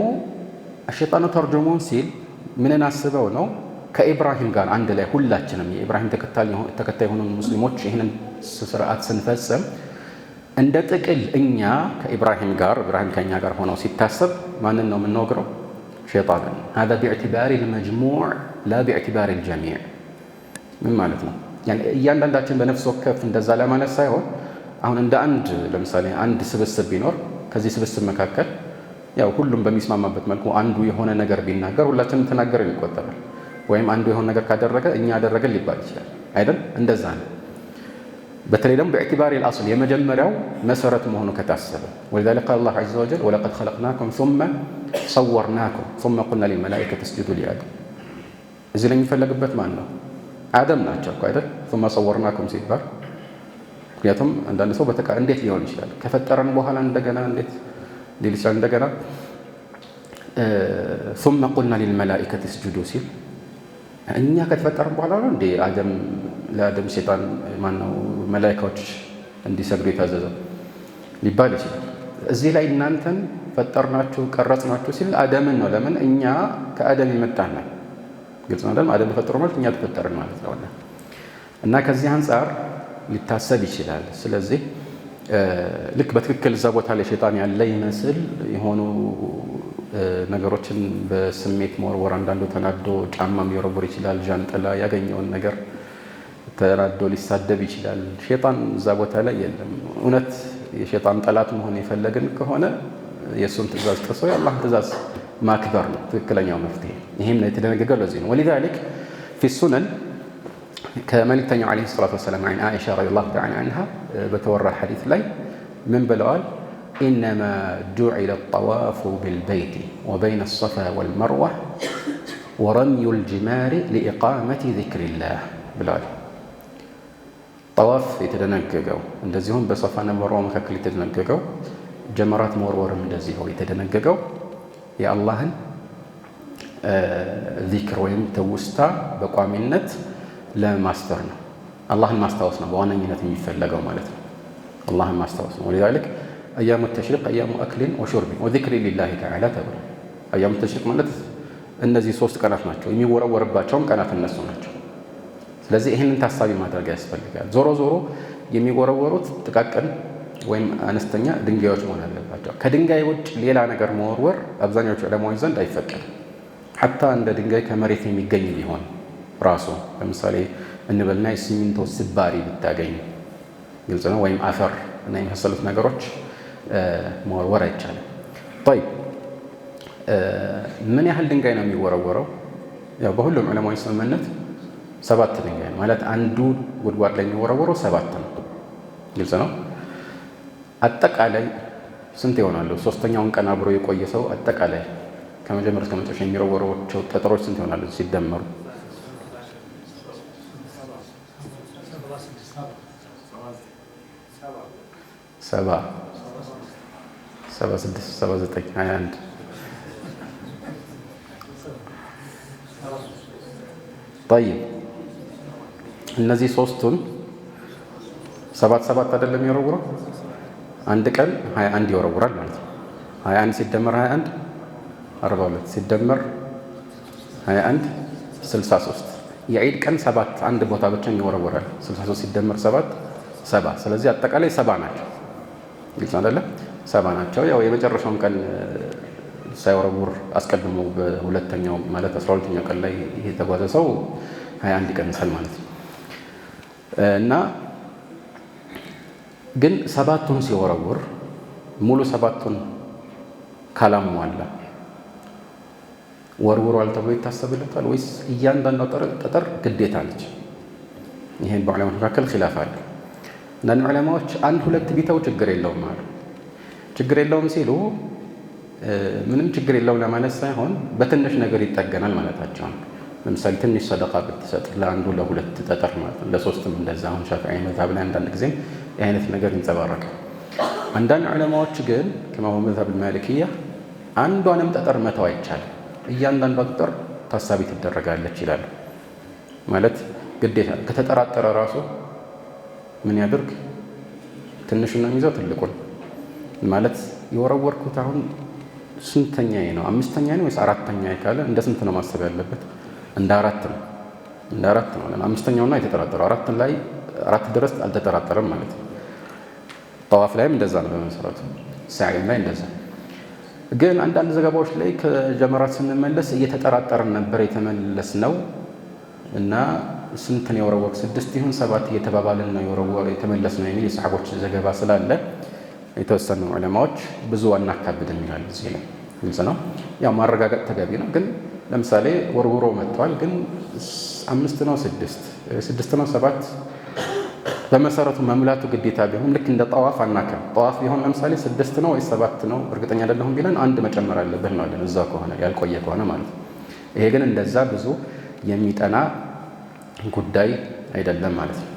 ሸይጣኑ ተርጅሞን ሲል ምንን አስበው ነው? ከኢብራሂም ጋር አንድ ላይ ሁላችንም የኢብራሂም ተከታይ የሆኑ ሙስሊሞች ይህንን ስርዓት ስንፈጽም እንደ ጥቅል እኛ ከኢብራሂም ጋር ኢብራሂም ከእኛ ጋር ሆነው ሲታሰብ ማንን ነው የምንወግረው? ሸይጣንን። هذا باعتبار المجموع لا باعتبار الجميع። ምን ማለት ነው? እያንዳንዳችን በነፍስ ወከፍ እንደዛ ለማለት ሳይሆን አሁን እንደ አንድ ለምሳሌ አንድ ስብስብ ቢኖር ከዚህ ስብስብ መካከል ያው ሁሉም በሚስማማበት መልኩ አንዱ የሆነ ነገር ቢናገር ሁላችንም ተናገርን ይቆጠራል። ወይም አንዱ የሆነ ነገር ካደረገ እኛ አደረገን ሊባል ይችላል አይደል? እንደዛ ነው። በተለይ ደግሞ باعتبار الأصل የመጀመሪያው መሰረት መሆኑ ከታሰበ ولذلك قال الله عز وجل ولقد خلقناكم ثم صورناكم ثم قلنا للملائكة اسجدوا لآدم። እዚህ ላይ የሚፈለግበት ማን ነው? አደም ናቸው አይደል? ثم صورناكم ሲባል ምክንያቱም አንዳንድ ሰው እንዴት ሊሆን ይችላል ከፈጠረን በኋላ እንደገና እንዴት ሊል ይችላል? እንደገና ثم قلنا للملائكة اسجدوا ሲል እኛ ከተፈጠረን በኋላ ነው እንዴ ለአደም ሸይጣን ማነው መላእክቶች እንዲሰግዱ የታዘዘው ሊባል ይችላል። እዚህ ላይ እናንተን ፈጠርናችሁ ቀረጽናችሁ ሲል አደምን ነው። ለምን እኛ ከአደም የመጣን ነን። ግልጽ ነው አይደል? አደም ተፈጠረ ማለት እኛ ተፈጠርን ማለት ነው እና ከዚህ አንፃር ሊታሰብ ይችላል። ስለዚህ ልክ በትክክል እዛ ቦታ ላይ ሸይጣን ያለ ይመስል የሆኑ ነገሮችን በስሜት መወርወር፣ አንዳንዱ ተናዶ ጫማ ሊወረውር ይችላል፣ ዣንጥላ ያገኘውን ነገር ተናዶ ሊሳደብ ይችላል። ሸይጣን እዛ ቦታ ላይ የለም። እውነት የሸይጣን ጠላት መሆን የፈለግን ከሆነ የእሱን ትእዛዝ ጥሶ የአላህን ትእዛዝ ማክበር ነው ትክክለኛው መፍትሄ። ይህም ነው የተደነገገው ለዚህ ነው። ወሊዛሊክ ፊ ሱነን ከመልእክተኛው ዓለይሂ ሰላቱ ወሰላም ዐን ዓኢሻ ረዲየላሁ ተዓላ ዐንሃ በተወራ ሐዲስ ላይ ምን ብለዋል? ኢነማ ጁዒለ ጠዋፉ ቢልበይቲ ወበይነ ሰፋ ወልመርዋ ወረምዩል ጅማሪ ሊኢቃመቲ ዚክሪላህ ብለዋል። ጠዋፍ የተደነገገው እንደዚሁም በሰፋና መርዋ መካከል የተደነገገው ጀመራት መወርወርም እንደዚሁ የተደነገገው የአላህን ዚክር ወይም ትውስታ በቋሚነት ለማስተር ነው። አላህን ማስታወስ ነው በዋነኝነት የሚፈለገው ማለት ነው። አላህን ማስታወስ ነው። ወሊዛሊክ አያሙ ተሽሪቅ አያሙ አክሊን ወሹርቢን ወዚክሪ ሊላሂ ተዓላ ተብሎ አያሙ ተሽሪቅ ማለት እነዚህ 3 ቀናት ናቸው። የሚወረወርባቸውም ቀናት እነሱ ናቸው። ስለዚህ ይህንን ታሳቢ ማድረግ ያስፈልጋል። ዞሮ ዞሮ የሚወረወሩት ጥቃቅን ወይም አነስተኛ ድንጋዮች መሆን አለባቸው። ከድንጋይ ውጭ ሌላ ነገር መወርወር አብዛኛዎቹ ዑለማዎች ዘንድ አይፈቀድም። ሐታ እንደ ድንጋይ ከመሬት የሚገኝ ቢሆን ራሱ ለምሳሌ እንበልና የሲሚንቶ ስባሪ ብታገኝ ግልጽ ነው። ወይም አፈር እና የመሳሰሉት ነገሮች መወርወር አይቻልም። طيب ምን ያህል ድንጋይ ነው የሚወረወረው? ያው በሁሉም ዑለማዎች ስምምነት 7 ድንጋይ ነው ማለት አንዱ ጉድጓድ ላይ የሚወረወረው 7 ነው። ግልጽ ነው። አጠቃላይ ስንት ይሆናሉ? 3ኛውን ቀን አብሮ የቆየ ሰው አጠቃላይ ከመጀመሪያ እስከ መጨረሻ የሚወረወራቸው ጠጠሮች ስንት ይሆናሉ ሲደመሩ? 76 79 21 طيب እነዚህ ሶስቱን 7 አይደለም ይወረውራል። አንድ ቀን 21 ይወረውራል ማለት ነው። 21 ሲደመር 21 42 ሲደመር 21 63 የዒድ ቀን 7 አንድ ቦታ ብቻ ይወረውራል። 63 ሲደመር 7 70። ስለዚህ አጠቃላይ 70 ናቸው። ግልጽ አይደለም? 70 ናቸው። ያው የመጨረሻውን ቀን ሳይወረውር አስቀድሞ በሁለተኛው ማለት 12ኛው ቀን ላይ የተጓዘ ሰው 21 ይቀንሳል ማለት ነው። እና ግን 7ቱን ሲወረውር ሙሉ 7ቱን ካላሟላ ወርውሯል ተብሎ ይታሰብለታል ወይስ እያንዳንዱ ጠጠር ግዴታ ነች? ይሄን በዑለማዎች መካከል ኺላፍ አለ። አንዳንድ ዑለማዎች አንድ ሁለት ቢተው ችግር የለውም አሉ። ችግር የለውም ሲሉ ምንም ችግር የለውም ለማለት ሳይሆን በትንሽ ነገር ይጠገናል ማለታቸው ነው። ለምሳሌ ትንሽ ሰደቃ ብትሰጥ ለአንዱ ለሁለት ጠጠር ማለት ነው፣ ለሶስትም እንደዛ። አሁን ሻፊዒ መዝሀብ ላይ አንዳንድ ጊዜ የአይነት ነገር ይንጸባረቃል። አንዳንድ ዑለማዎች ግን ከማሁ መዝሀብ ማሊኪያ አንዷንም ጠጠር መተው አይቻልም፣ እያንዳንዷ ጠጠር ታሳቢ ትደረጋለች ይላሉ። ማለት ግዴታ ከተጠራጠረ ራሱ ምን ያድርግ? ትንሹን ነው የሚይዘው ትልቁን ማለት የወረወርኩት አሁን ስንተኛዬ ነው? አምስተኛዬ ነው ወይስ አራተኛዬ ካለ እንደ ስንት ነው ማሰብ ያለበት? እንደ አራት ነው። እንደ አራት ነው። አምስተኛውና የተጠራጠረው አራት ድረስ አልተጠራጠረም ማለት ነው። ጠዋፍ ላይም እንደዛ ነው በመሰረቱ፣ ሳዒም ላይ እንደዛ። ግን አንዳንድ ዘገባዎች ላይ ከጀመራት ስንመለስ እየተጠራጠርን ነበር የተመለስ ነው እና ስንት ነው የወረወር 6 ይሁን 7 እየተባባልን ነው የተመለስ ነው የሚል የሰሓቦች ዘገባ ስላለ የተወሰኑ ዑለማዎች ብዙ አናካብድም ይላል። እዚህ ላይ ግልጽ ነው። ያው ማረጋገጥ ተገቢ ነው። ግን ለምሳሌ ወርውሮ መጥቷል፣ ግን 5 ነው 6 ነው 7 በመሰረቱ መሙላቱ ግዴታ ቢሆን ልክ እንደ ጠዋፍ አናከም። ጠዋፍ ቢሆን ለምሳሌ 6 ነው ወይ 7 ነው እርግጠኛ አይደለሁም ቢለን አንድ መጨመር አለብን ነው አለን፣ እዛ ከሆነ ያልቆየ ከሆነ ማለት ነው። ይሄ ግን እንደዛ ብዙ የሚጠና ጉዳይ አይደለም ማለት ነው።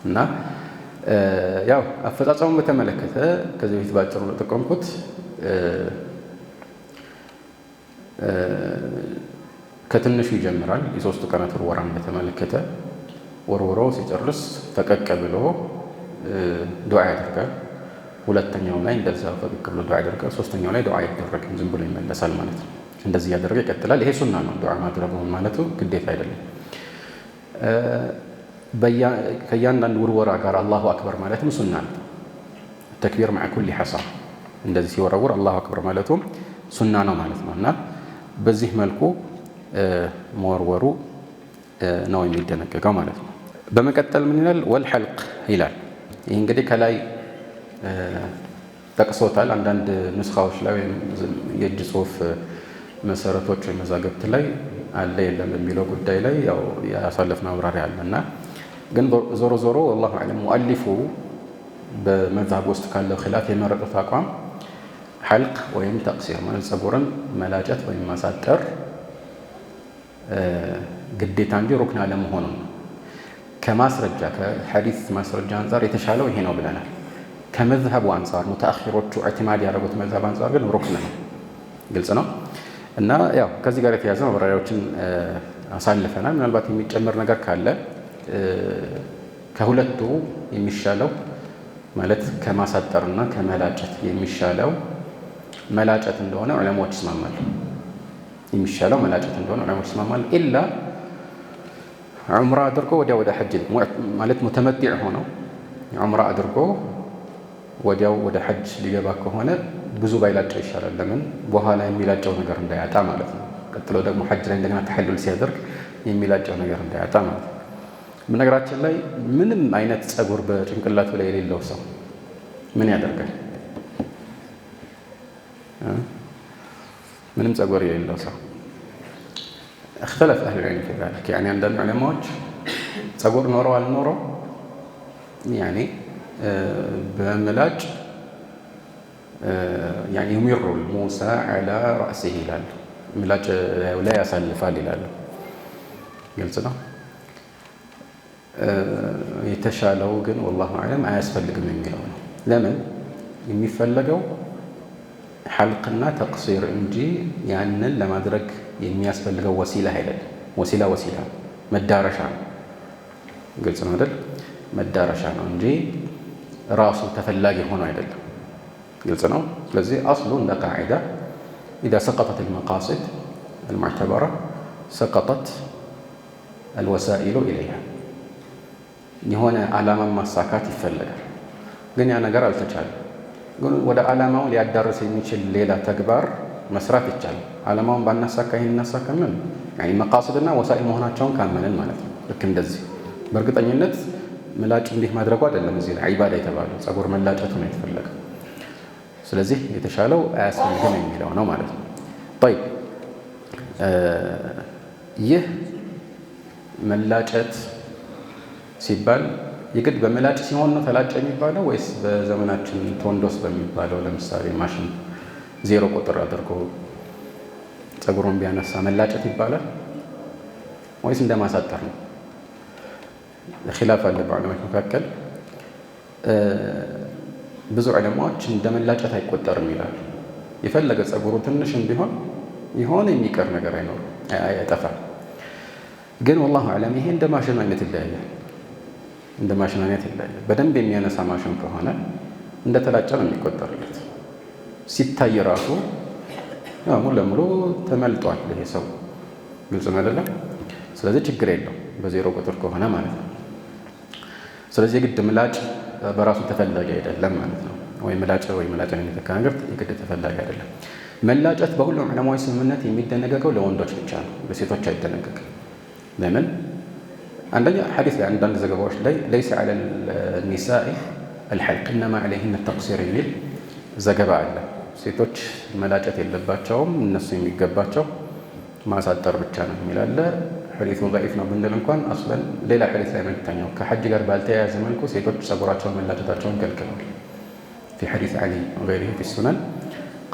እና ያው አፈጻጸሙን በተመለከተ ከዚህ በፊት ባጭሩ ተጠቆምኩት። ከትንሹ ይጀምራል። የሶስቱ ቀናት ወራን በተመለከተ ወርውሮ ሲጨርስ ፈቀቅ ብሎ ዱዓ ያደርጋል። ሁለተኛው ላይ እንደዛው ፈቀቅ ብሎ ዱዓ ያደርጋል። ሶስተኛው ላይ ዱዓ አይደረግም፣ ዝም ብሎ ይመለሳል ማለት ነው። እንደዚህ ያደረገ ይቀጥላል። ይሄ ሱና ነው። ዱዓ ማድረጉ ማለቱ ግዴታ አይደለም። ከእያንዳንዱ ውርወራ ጋር አላሁ አክበር ማለትም ሱና ነው። ተክቢር መዓ ኩሊ ሐሳ እንደዚህ ሲወረውር አላሁ አክበር ማለቱም ሱና ነው ማለት ነው። እና በዚህ መልኩ መወርወሩ ነው የሚደነገገው ማለት ነው። በመቀጠል ምን ይላል? ወልሐልቅ ይላል። ይህ እንግዲህ ከላይ ጠቅሶታል። አንዳንድ ኑስኻዎች ላይ ወይም የእጅ ጽሑፍ መሰረቶች ወይም መዛግብት ላይ አለ የለም በሚለው ጉዳይ ላይ ያው ያሳለፍነው ማብራሪያ አለ እና ግን ዞሮ ዞሮ ወላሁ አዕለም ሙአሊፉ በመዝሀብ ውስጥ ካለው ኺላፍ የመረጡት አቋም ሐልቅ ወይም ተቅሲር ማለት ፀጉርን መላጨት ወይም ማሳጠር ግዴታ እንጂ ሩክን አለመሆኑን ከማስረጃ ከሐዲስ ማስረጃ አንጻር የተሻለው ይሄ ነው ብለናል። ከመዝሀቡ አንጻር ሙተአኺሮቹ ኢዕቲማድ ያደረጉት መዝሀብ አንጻር ግን ሩክን ነው። ግልጽ ነው። እና ያው ከዚህ ጋር የተያዘ ማብራሪያዎችን አሳልፈናል። ምናልባት የሚጨመር ነገር ካለ ከሁለቱ የሚሻለው ማለት ከማሳጠርና ከመላጨት የሚሻለው መላጨት እንደሆነ ዑለማዎች ይስማማሉ። የሚሻለው መላጨት እንደሆነ ዑለማዎች ይስማማሉ። ኢላ ዑምራ አድርጎ ወዲያው ወደ ሐጅ ማለት ሙተመቲዕ ሆነው ዑምራ አድርጎ ወዲያው ወደ ሐጅ ሊገባ ከሆነ ብዙ ባይላጨው ይሻላል። ለምን በኋላ የሚላጨው ነገር እንዳያጣ ማለት ነው። ቀጥሎ ደግሞ ሐጅ ላይ እንደገና ተሐሉል ሲያደርግ የሚላጨው ነገር እንዳያጣ ማለት ነው። በነገራችን ላይ ምንም አይነት ፀጉር በጭንቅላቱ ላይ የሌለው ሰው ምን ያደርጋል? ምንም ፀጉር የሌለው ሰው اختلف أهل العلم في ذلك يعني عند العلماء ፀጉር ኖረው አልኖረው يعني በምላጭ يعني يمر الموسى على رأسه ይላሉ። ምላጭ ላይ ያሳልፋል ይላሉ። ግልጽ ነው። የተሻለው ግን والله أعلم አያስፈልግም የሚለው ነው። ለምን የሚፈለገው ሐልቅና ተቅሲር እንጂ ያንን ለማድረግ የሚያስፈልገው ወሲላ አይደለም። ወሲላ መዳረሻ ነው። ግልጽ ነው አይደል? መዳረሻ ነው እንጂ ራሱ ተፈላጊ ሆኖ አይደለም። ግልጽ ነው። ስለዚህ አስሉ እንደ ቃዒዳ إذا سقطت المقاصد المعتبرة سقطت الوسائل إليها የሆነ ዓላማን ማሳካት ይፈልጋል፣ ግን ያ ነገር አልተቻለም። ግን ወደ ዓላማው ሊያዳርስ የሚችል ሌላ ተግባር መስራት ይቻላል። ዓላማውን ባናሳካ ይሄን እናሳካለን يعني መቃصድና ወሳኢል መሆናቸውን ካመንን ማለት ነው። ልክ እንደዚህ በእርግጠኝነት ምላጭ እንዲህ ማድረጉ አይደለም እዚህ ላይ ዒባዳ የተባለው ፀጉር መላጨቱ ነው የተፈለገው። ስለዚህ የተሻለው አያስፈልግም የሚለው ነው ማለት ነው። طيب ይህ መላጨት ሲባል የግድ በምላጭ ሲሆን ነው ተላጨ የሚባለው ወይስ በዘመናችን ቶንዶስ በሚባለው ለምሳሌ ማሽን 0 ቁጥር አድርጎ ፀጉሩን ቢያነሳ መላጨት ይባላል ወይስ እንደማሳጠር ነው? ኺላፍ አለ በዑለማዎች መካከል። ብዙ ዑለማዎች እንደመላጨት አይቆጠርም ይላሉ። የፈለገ ፀጉሩ ትንሽም ቢሆን የሆነ የሚቀር ነገር አይጠፋም። ግን ወላሁ አዕለም ይሄ እንደ ማሽን አይነት ይለያያል። እንደ ማሽን አይነት ይለያያል። በደንብ የሚያነሳ ማሽን ከሆነ እንደተላጨ ነው የሚቆጠርለት። ሲታይ ራሱ ሙሉ ለሙሉ ተመልጧል ይሄ ሰው። ግልጽ ነው አይደለም? ስለዚህ ችግር የለው በ0 ቁጥር ከሆነ ማለት ነው። ስለዚህ የግድ ምላጭ በራሱ ተፈላጊ አይደለም ማለት ነው። ወይ ምላጭ ወይ ምላጭን የሚተካ ነገር የግድ ተፈላጊ አይደለም። መላጨት በሁሉም ዑለማዎች ስምምነት የሚደነገገው ለወንዶች ብቻ ነው፣ ለሴቶች አይደነገግም። ለምን? አንደኛ ሐዲስ ላይ አንዳንድ ዘገባዎች ላይ ለይሰ ዐለ ኒሳኢ አልሐልቅ ኢነማ ዐለይሂነ ተቅሲር የሚል ዘገባ አለ። ሴቶች መላጨት የለባቸውም፣ እነሱ የሚገባቸው ማሳጠር ብቻ ነው የሚል አለ። ሐዲሱ ضعيف ነው ብንል እንኳን አስለን ሌላ ሐዲስ ላይ መልክተኛው ከሐጅ ጋር ባልተያያዘ መልኩ ሴቶች ፀጉራቸውን መላጨታቸውን ከልክለዋል። في حديث علي وغيره في السنن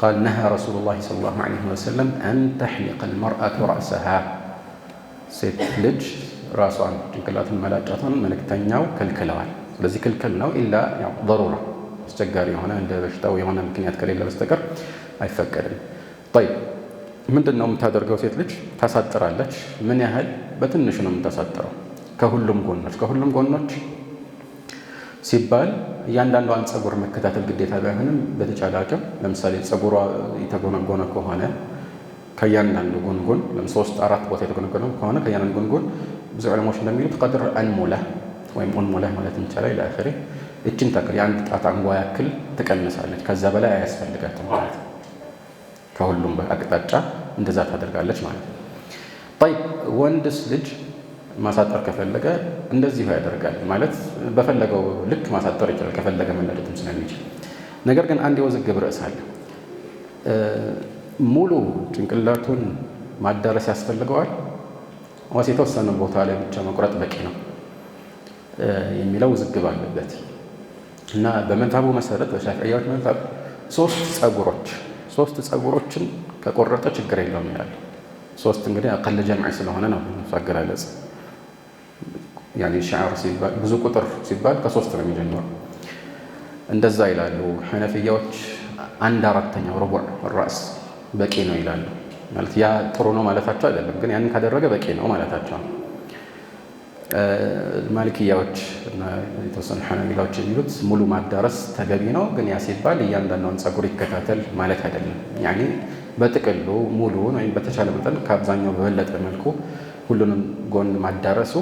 قال نهى رسول الله صلى الله عليه وسلم أن تحلق المرأة رأسها ሴት ልጅ ራሷን ጭንቅላትን መላጨቷን መልክተኛው ከልክለዋል። ስለዚህ ክልክል ነው ኢላ ያው ضرورة አስቸጋሪ የሆነ እንደ በሽታው የሆነ ምክንያት ከሌለ በስተቀር አይፈቀድም። طيب ምንድን ነው የምታደርገው? ሴት ልጅ ታሳጥራለች። ምን ያህል? በትንሹ ነው የምታሳጥረው። ከሁሉም ጎኖች ሲባል እያንዳንዷን ፀጉር መከታተል ግዴታ ባይሆንም በተቻለ አቅም ለምሳሌ ፀጉሯ የተጎነጎነ ከሆነ ከእያንዳንዱ ጉንጉን 3-4 ቦታ የተጎነጎነ ከሆነ ከእያንዳንዱ ጉንጉን ብዙ ዑለማዎች እንደሚሉት ቀድር አንሙላ ወይም ኡንሙላ ማለት እንችላለን ለአኺሪ እችን ታክል የአንድ ጣት አንጓ ያክል ትቀንሳለች። ከዛ በላይ አያስፈልጋትም ማለት ነው። ከሁሉም አቅጣጫ እንደዛ ታደርጋለች ማለት ነው። طيب ወንድስ ልጅ ማሳጠር ከፈለገ እንደዚሁ ያደርጋል ማለት በፈለገው ልክ ማሳጠር ይችላል፣ ከፈለገ መላጨትም ስለሚችል። ነገር ግን አንድ የውዝግብ ርዕስ አለ። ሙሉ ጭንቅላቱን ማዳረስ ያስፈልገዋል ወይስ የተወሰነ ቦታ ላይ ብቻ መቁረጥ በቂ ነው የሚለው ውዝግብ አለበት እና በመዝሀቡ መሰረት በሻፊዒያዎች መዝሀብ 3 ፀጉሮችን ከቆረጠ ችግር የለውም ይላል። 3 እንግዲህ አቀል ጀምዕ ስለሆነ ነው አገላለጽ። ያኔ ሻዕር ሲባል ብዙ ቁጥር ሲባል ከ3 ነው የሚጀምረው እንደዛ ይላሉ። ሐነፊያዎች 1/4 ሩቡዕ ራስ በቂ ነው ይላሉ። ማለት ያ ጥሩ ነው ማለታቸው አይደለም፣ ግን ያንን ካደረገ በቂ ነው ማለታቸው ነው። ማሊክያዎች እና የተወሰኑ ሐናቢላዎች የሚሉት ሙሉ ማዳረስ ተገቢ ነው፣ ግን ያ ሲባል እያንዳንዷን ፀጉር ይከታተል ማለት አይደለም። ያኔ በጥቅሉ ሙሉውን ወይም በተቻለ መጠን ከአብዛኛው በበለጠ መልኩ ሁሉንም ጎን ማዳረሱ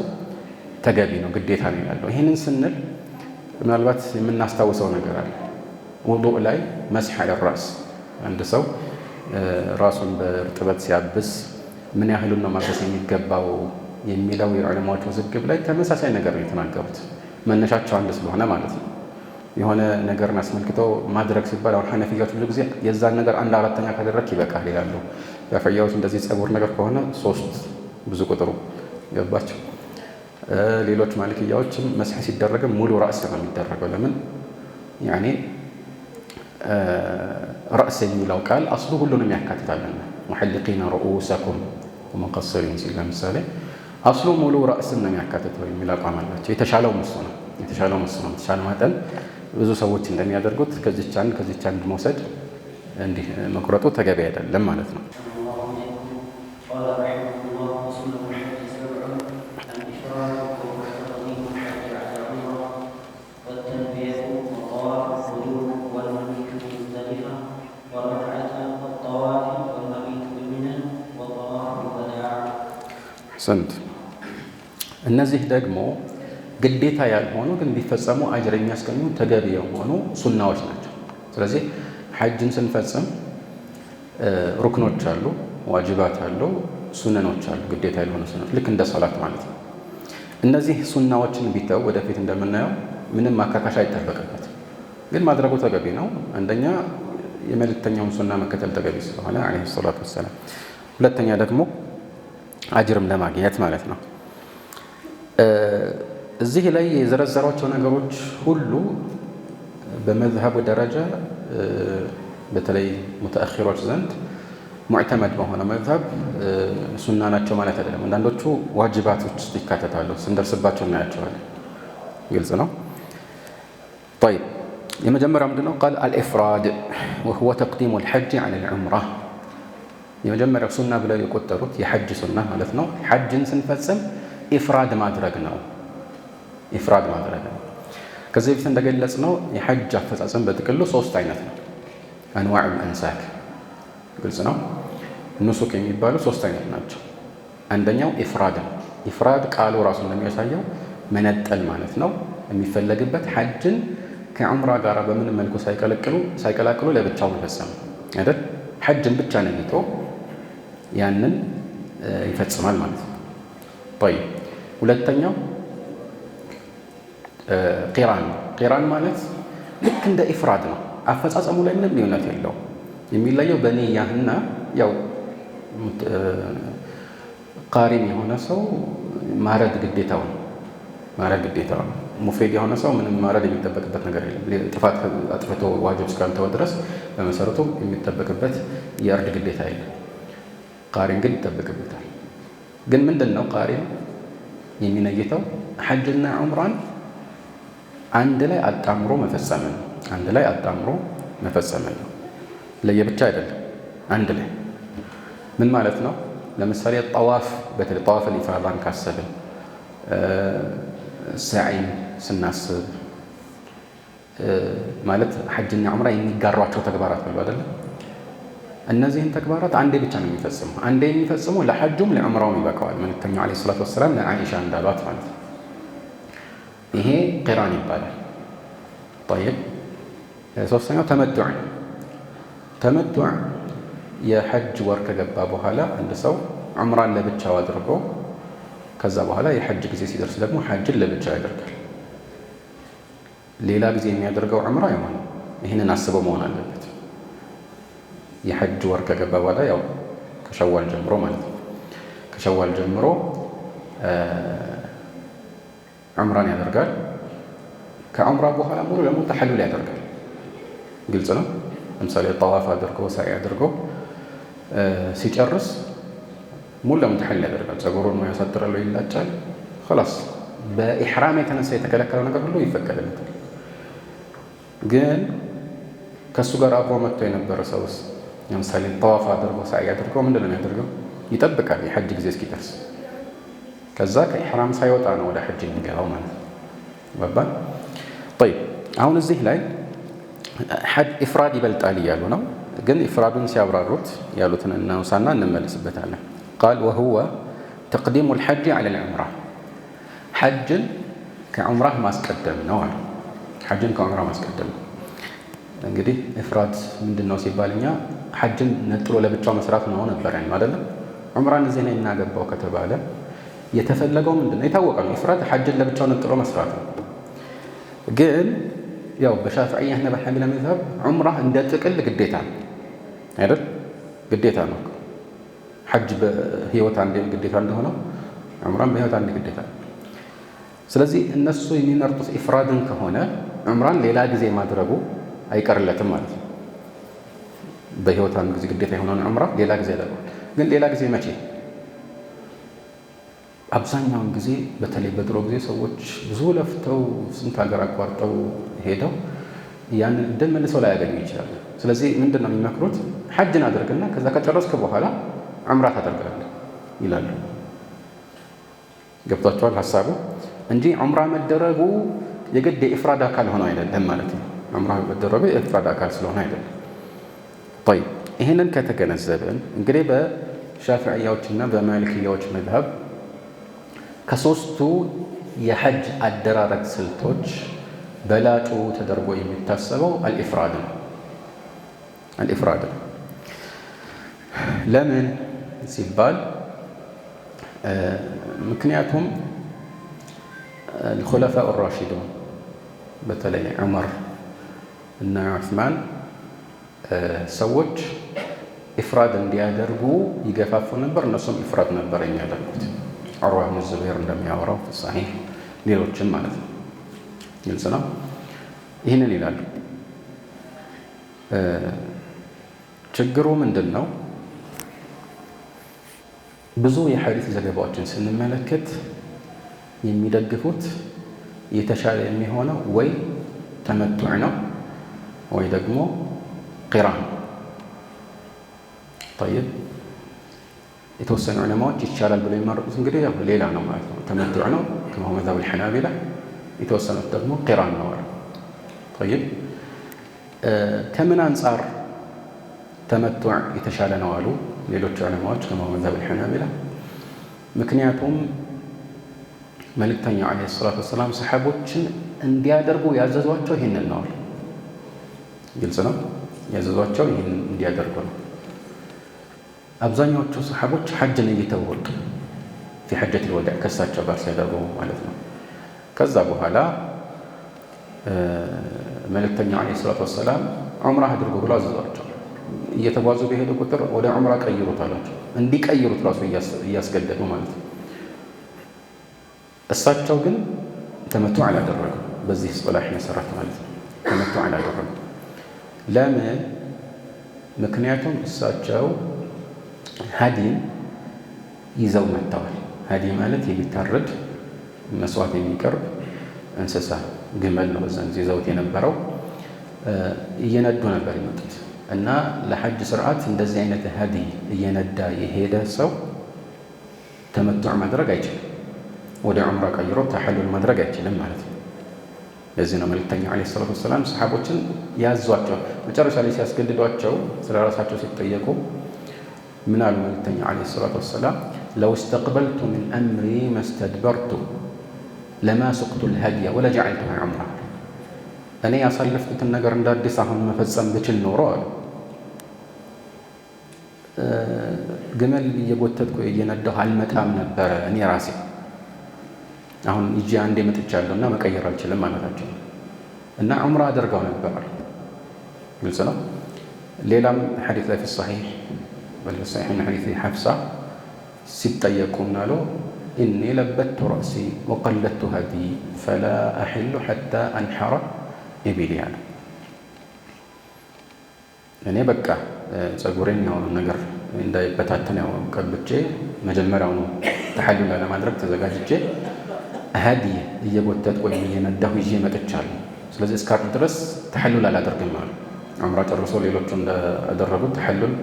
ተገቢ ነው፣ ግዴታ ነው ይላሉ። ይህንን ስንል ምናልባት የምናስታውሰው ነገር አለ። ውዱእ ላይ መስሕ ዐለ ራስ አንድ ሰው ራሱን በእርጥበት ሲያብስ ምን ያህሉን ነው ማበስ የሚገባው የሚለው የዑለማዎች ውዝግብ ላይ ተመሳሳይ ነገር ነው የተናገሩት። መነሻቸው አንድ ስለሆነ ማለት ነው። የሆነ ነገርን አስመልክተው ማድረግ ሲባል አሁን ሐነፊያዎች ብዙ ጊዜ የዛን ነገር 1/4 ካደረክ ይበቃል ይላሉ። ሻፊዒያዎች እንደዚህ ፀጉር ነገር ከሆነ 3 ብዙ ቁጥሩ ገባቸው። ሌሎች ማሊክያዎችም መስሕ ሲደረግም ሙሉ ራስ ነው የሚደረገው። ለምን ያኔ ራስ የሚለው ቃል አስሉ ሁሉንም ያካትታልና ሙሐሊቂነ ሩኡሰኩም ወመቀሰሪን ሲል ለምሳሌ አስሉ ሙሉ ራስን ነው የሚያካትተው የሚል አቋም አላቸው። የተሻለው እሱ ነው። የተሻለ መጠን ብዙ ሰዎች እንደሚያደርጉት ከዚች አንድ መውሰድ እንዲህ መቁረጡ ተገቢ አይደለም ማለት ነው። እነዚህ ደግሞ ግዴታ ያልሆኑ ግን ቢፈጸሙ አጅር የሚያስገኙ ተገቢ የሆኑ ሱናዎች ናቸው። ስለዚህ ሐጅን ስንፈጽም ሩክኖች አሉ፣ ዋጅባት አሉ፣ ሱነኖች አሉ፣ ግዴታ ያልሆኑ ሱነኖች ልክ እንደ ሶላት ማለት ነው። እነዚህ ሱናዎችን ቢተው ወደፊት እንደምናየው ምንም ማካካሻ አይጠበቅበትም፣ ግን ማድረጉ ተገቢ ነው። አንደኛ የመልእክተኛውን ሱና መከተል ተገቢ ስለሆነ አለይሂ ሰላቱ ወሰላም፣ ሁለተኛ ደግሞ አጅርም ለማግኘት ማለት ነው። እዚህ ላይ የዘረዘሯቸው ነገሮች ሁሉ በመዝሀቡ ደረጃ በተለይ ሙተአኺሮች ዘንድ ሙዕተመድ በሆነ መዝሀብ ሱና ናቸው ማለት አይደለም። አንዳንዶቹ ዋጅባቶች ውስጥ ይካተታሉ። ስንደርስባቸው እናያቸዋለን። ግልጽ ነው። طيب የመጀመሪያው ምንድነው? ቃል አልኢፍራድ وهو تقديم الحج على العمرة። የመጀመሪያው ሱና ብለው የቆጠሩት የሐጅ ሱና ማለት ነው። ሐጅን ስንፈጽም ኢፍራድ ማድረግ ነው። ኢፍራድ ማድረግ ነው። ከዚህ በፊት እንደገለጽ ነው የሐጅ አፈጻጸም በጥቅሉ 3 አይነት ነው። አንዋዕ አንሳክ ግልጽ ነው። ኑሱክ የሚባሉ 3 አይነት ናቸው። አንደኛው ኢፍራድ ነው። ኢፍራድ ቃሉ ራሱ እንደሚያሳየው መነጠል ማለት ነው። የሚፈለግበት ሐጅን ከዑምራ ጋር በምንም መልኩ ሳይቀላቅሉ ለብቻው መፈጸም አይደል? ሐጅን ብቻ ነይቶ ያንን ይፈጽማል ማለት ነው። طيب ሁለተኛው ቂራን። ቂራን ማለት ልክ እንደ ኢፍራድ ነው። አፈጻጸሙ ላይ ምንም ልዩነት የለውም። የሚለየው በንያህና ያው ቃሪን የሆነ ሰው ማረድ ግዴታው ነው። ማረድ ግዴታው ነው። ሙፍሪድ የሆነ ሰው ምንም ማረድ የሚጠበቅበት ነገር የለም። ጥፋት አጥፍቶ ዋጅብ እስካልተወ ድረስ በመሰረቱ የሚጠበቅበት የእርድ ግዴታ የለም። ቃሪን ግን ይጠበቅበታል። ግን ምንድን ነው ቃሪን የሚነይተው? ሐጅና ዑምራን አንድ ላይ አጣምሮ መፈጸምን ነው። አንድ ላይ አጣምሮ መፈጸምን ነው። ለየብቻ አይደለም፣ አንድ ላይ። ምን ማለት ነው? ለምሳሌ ጠዋፍ፣ በተለይ ጠዋፍ ኢፋዳን ካሰብን፣ ሰዒን ስናስብ ማለት ሐጅና ዑምራ የሚጋሯቸው ተግባራት ነው አይደል? እነዚህን ተግባራት አንዴ ብቻ ነው የሚፈጽመው። አንዴ የሚፈጽመው ለሐጁም ለዑምራውም ይበቃዋል። መልእክተኛው ዓለይሂ ሰላቱ ወሰላም ለዓኢሻ እንዳሏት ማለት ነው። ይሄ ቂራን ይባላል። طيب ሶስተኛው ተመቱዕ። ተመቱዕ የሐጅ ወር ከገባ በኋላ አንድ ሰው ዑምራን ለብቻው አድርጎ ከዛ በኋላ የሐጅ ጊዜ ሲደርስ ደግሞ ሐጅን ለብቻው ያደርጋል። ሌላ ጊዜ የሚያደርገው ዑምራ ይሆን ይህንን አስበው መሆን አለበት። የሐጅ ወር ከገባ በኋላ ያው ከሸዋል ጀምሮ ማለት ነው። ከሸዋል ጀምሮ ዑምራን ያደርጋል። ከዑምራ በኋላ ሙሉ ለሙሉ ተሐሉል ያደርጋል። ግልጽ ነው። ለምሳሌ ጠዋፍ አድርጎ ሳዒ አድርጎ ሲጨርስ ሙሉ ለሙሉ ተሐሉል ያደርጋል። ፀጉሩን ያሳጥራል፣ ይላጫል። خلاص በኢሕራም የተነሳ የተከለከለው ነገር ሁሉ ይፈቀድለታል። ግን ከእሱ ጋር አብሮ መጥቶ የነበረ ሰውስ ለምሳሌ ጠዋፍ አድርጎ ሳዒ አድርጎ ምንድን ነው የሚያደርገው? ይጠብቃል የሐጅ ጊዜ እስኪደርስ። ከዛ ከኢሕራም ሳይወጣ ነው ወደ ሐጅ የሚገባው ማለት ነው። ገባን? طيب አሁን እዚህ ላይ ኢፍራድ ይበልጣል እያሉ ነው። ግን ኢፍራዱን ሲያብራሩት ያሉትን እናውሳና እንመለስበታለን። ቃል وهو تقديم الحج على العمرة ሐጅን ከዑምራ ማስቀደም ነው አሉ። ሐጅን ከዑምራ ማስቀደም ነው። እንግዲህ ኢፍራድ ምንድን ነው ሲባል እኛ ሐጅን ነጥሎ ለብቻው መስራት ነው ነበር ያለው አይደለም። ዑምራን እዚህ ላይ እናገባው ከተባለ የተፈለገው ምንድነው? የታወቀ ነው። ኢፍራድ ሐጅን ለብቻው ነጥሎ መስራት ነው። ግን ያው በሻፊዒያና በሐነፊያ መዝሀብ ዑምራ እንደ ጥቅል ግዴታ ነው አይደል? ግዴታ ነው። ሐጅ በህይወት አንዴ ግዴታ እንደሆነው ዑምራን በህይወት አንዴ ግዴታ ነው። ስለዚህ እነሱ የሚመርጡት ኢፍራድን ከሆነ ዑምራን ሌላ ጊዜ ማድረጉ አይቀርለትም ማለት ነው። በህይወት አንድ ጊዜ ግዴታ የሆነውን ዑምራ ሌላ ጊዜ ያደርጋል። ግን ሌላ ጊዜ መቼ? አብዛኛውን ጊዜ በተለይ በድሮ ጊዜ ሰዎች ብዙ ለፍተው ስንት ሀገር አቋርጠው ሄደው ያንን እድል መልሰው ላይ ያገኙ ይችላሉ። ስለዚህ ምንድን ነው የሚመክሩት? ሐጅን አድርግና ከዛ ከጨረስክ በኋላ ዑምራ ታደርጋለህ ይላሉ። ገብቷቸዋል ሀሳቡ እንጂ ዑምራ መደረጉ የግድ የኢፍራድ አካል ሆኖ አይደለም ማለት ነው። ዑምራ መደረጉ የኢፍራድ አካል ስለሆነ አይደለም። طيب ይህንን ከተገነዘብን እንግዲህ በሻፊዕያዎችና በማሊክያዎች መዝሀብ ከሶስቱ የሐጅ አደራረግ ስልቶች በላጩ ተደርጎ የሚታሰበው አልኢፍራድ ነው። አልኢፍራድ ነው። ለምን ሲባል ምክንያቱም الخلفاء الراشدون በተለይ ዑመር እና ዑስማን ሰዎች ኢፍራድ እንዲያደርጉ ይገፋፉ ነበር። እነሱም ኢፍራድ ነበር የሚያደርጉት። ዑርዋ ብን ዙበይር እንደሚያወራው ፊ ሶሒህ ሌሎችም ማለት ነው። ግልጽ ነው። ይህንን ይላሉ። ችግሩ ምንድን ነው? ብዙ የሐዲስ ዘገባዎችን ስንመለከት የሚደግፉት የተሻለ የሚሆነው ወይ ተመቱዕ ነው ወይ ደግሞ ቂራን። ጠይብ የተወሰኑ ዑለማዎች ይቻላል ብለው የመረጡት እንግዲህ ያው ሌላ ነው ማለት ነው። ተመቱዕ ነው ከማ ሁወ መዝሀብ አልሐናቢላ፣ የተወሰኑት ደግሞ ቂራን ነው። ጠይብ ከምን አንጻር ተመቱዕ የተሻለ ነው አሉ ሌሎች ዑለማዎች ከማ ሁወ መዝሀብ አልሐናቢላ? ምክንያቱም መልእክተኛው ዓለይሂ ሰላቱ ወሰላም ሰሓቦችን እንዲያደርጉ ያዘዟቸው ይህንን ነው። ግልጽ ነው። ያዘዟቸው ይህንን እንዲያደርጉ ነው። አብዛኛዎቹ ሰሓቦች ሐጅን እየተወጡ ፊ ሐጀቲል ወዳዕ ከሳቸው ጋር ሲያደርጉ ማለት ነው። ከዛ በኋላ መልእክተኛው ዓለይሂ ሰላቱ ወሰላም ዑምራ አድርጉ ብሎ አዘዟቸው። እየተጓዙ በሄዱ ቁጥር ወደ ዑምራ ቀይሩት አሏቸው። እንዲቀይሩት ራሱ እያስገደዱ ማለት ነው። እሳቸው ግን ተመቱዕ አላደረጉ። በዚህ እስጥላህ መሰረት ማለት ነው ተመቱዕ አላደረጉ። ለምን? ምክንያቱም እሳቸው ሀዲን ይዘው መጥተዋል። ሀዲ ማለት የሚታረድ መስዋዕት የሚቀርብ እንስሳ ግመል ነው። በዛን ጊዜ ይዘውት የነበረው እየነዱ ነበር የመጡት እና ለሐጅ ስርዓት እንደዚህ አይነት ሀዲ እየነዳ የሄደ ሰው ተመቱዕ ማድረግ አይችልም። ወደ ዑምራ ቀይሮ ተሐሉል ማድረግ አይችልም ማለት ነው። ለዚህ ነው መልእክተኛው ዓለይሂ ሰላቱ ወሰላም ሰሓቦችን ያዟቸው። መጨረሻ ላይ ሲያስገድዷቸው ስለ ራሳቸው ሲጠየቁ ምን አሉ መልእክተኛው ዓለይሂ ሰላቱ ወሰላም? ለው እስተቅበልቱ ሚን አምሪ መስተድበርቱ ለማ ሱቅቱ ልሀዲያ ወለጀዐልቱሃ ዑምራ። እኔ ያሳለፍኩትን ነገር እንደ አዲስ አሁን መፈጸም ብችል ኖሮ አሉ ግመል እየጎተትኩ እየነዳሁ አልመጣም ነበረ እኔ ራሴ አሁን ይዤ አንዴ መጥቻለሁ እና መቀየር አልችልም ማለታቸው እና ዑምራ አደርገው ነበር። ግልጽ ነው። ሌላም ሐዲስ ላይ ፊ ሰሒሕ በልሰሒሕ ሐዲስ ሐፍሳ ሲጠየቁ ምናሉ ኢኒ ለበቱ ረእሲ ወቀለቱ ሀዲ ፈላ አሒሉ ሐታ አንሐረ ኢቢሊ አለ። እኔ በቃ ፀጉሬን የሆኑ ነገር እንዳይበታተን ያው ቀብቼ መጀመሪያውኑ ተሐሉል ለማድረግ ተዘጋጅቼ ሀዲ እየጎተትኩ ወይም እየነዳሁ ይዤ መጥቻለሁ። ስለዚህ እስካሁን ድረስ ተሐሉል አላደርግም አሉ። ዑምራ ጨርሶ ሌሎቹ እንዳደረጉት ተሐሉል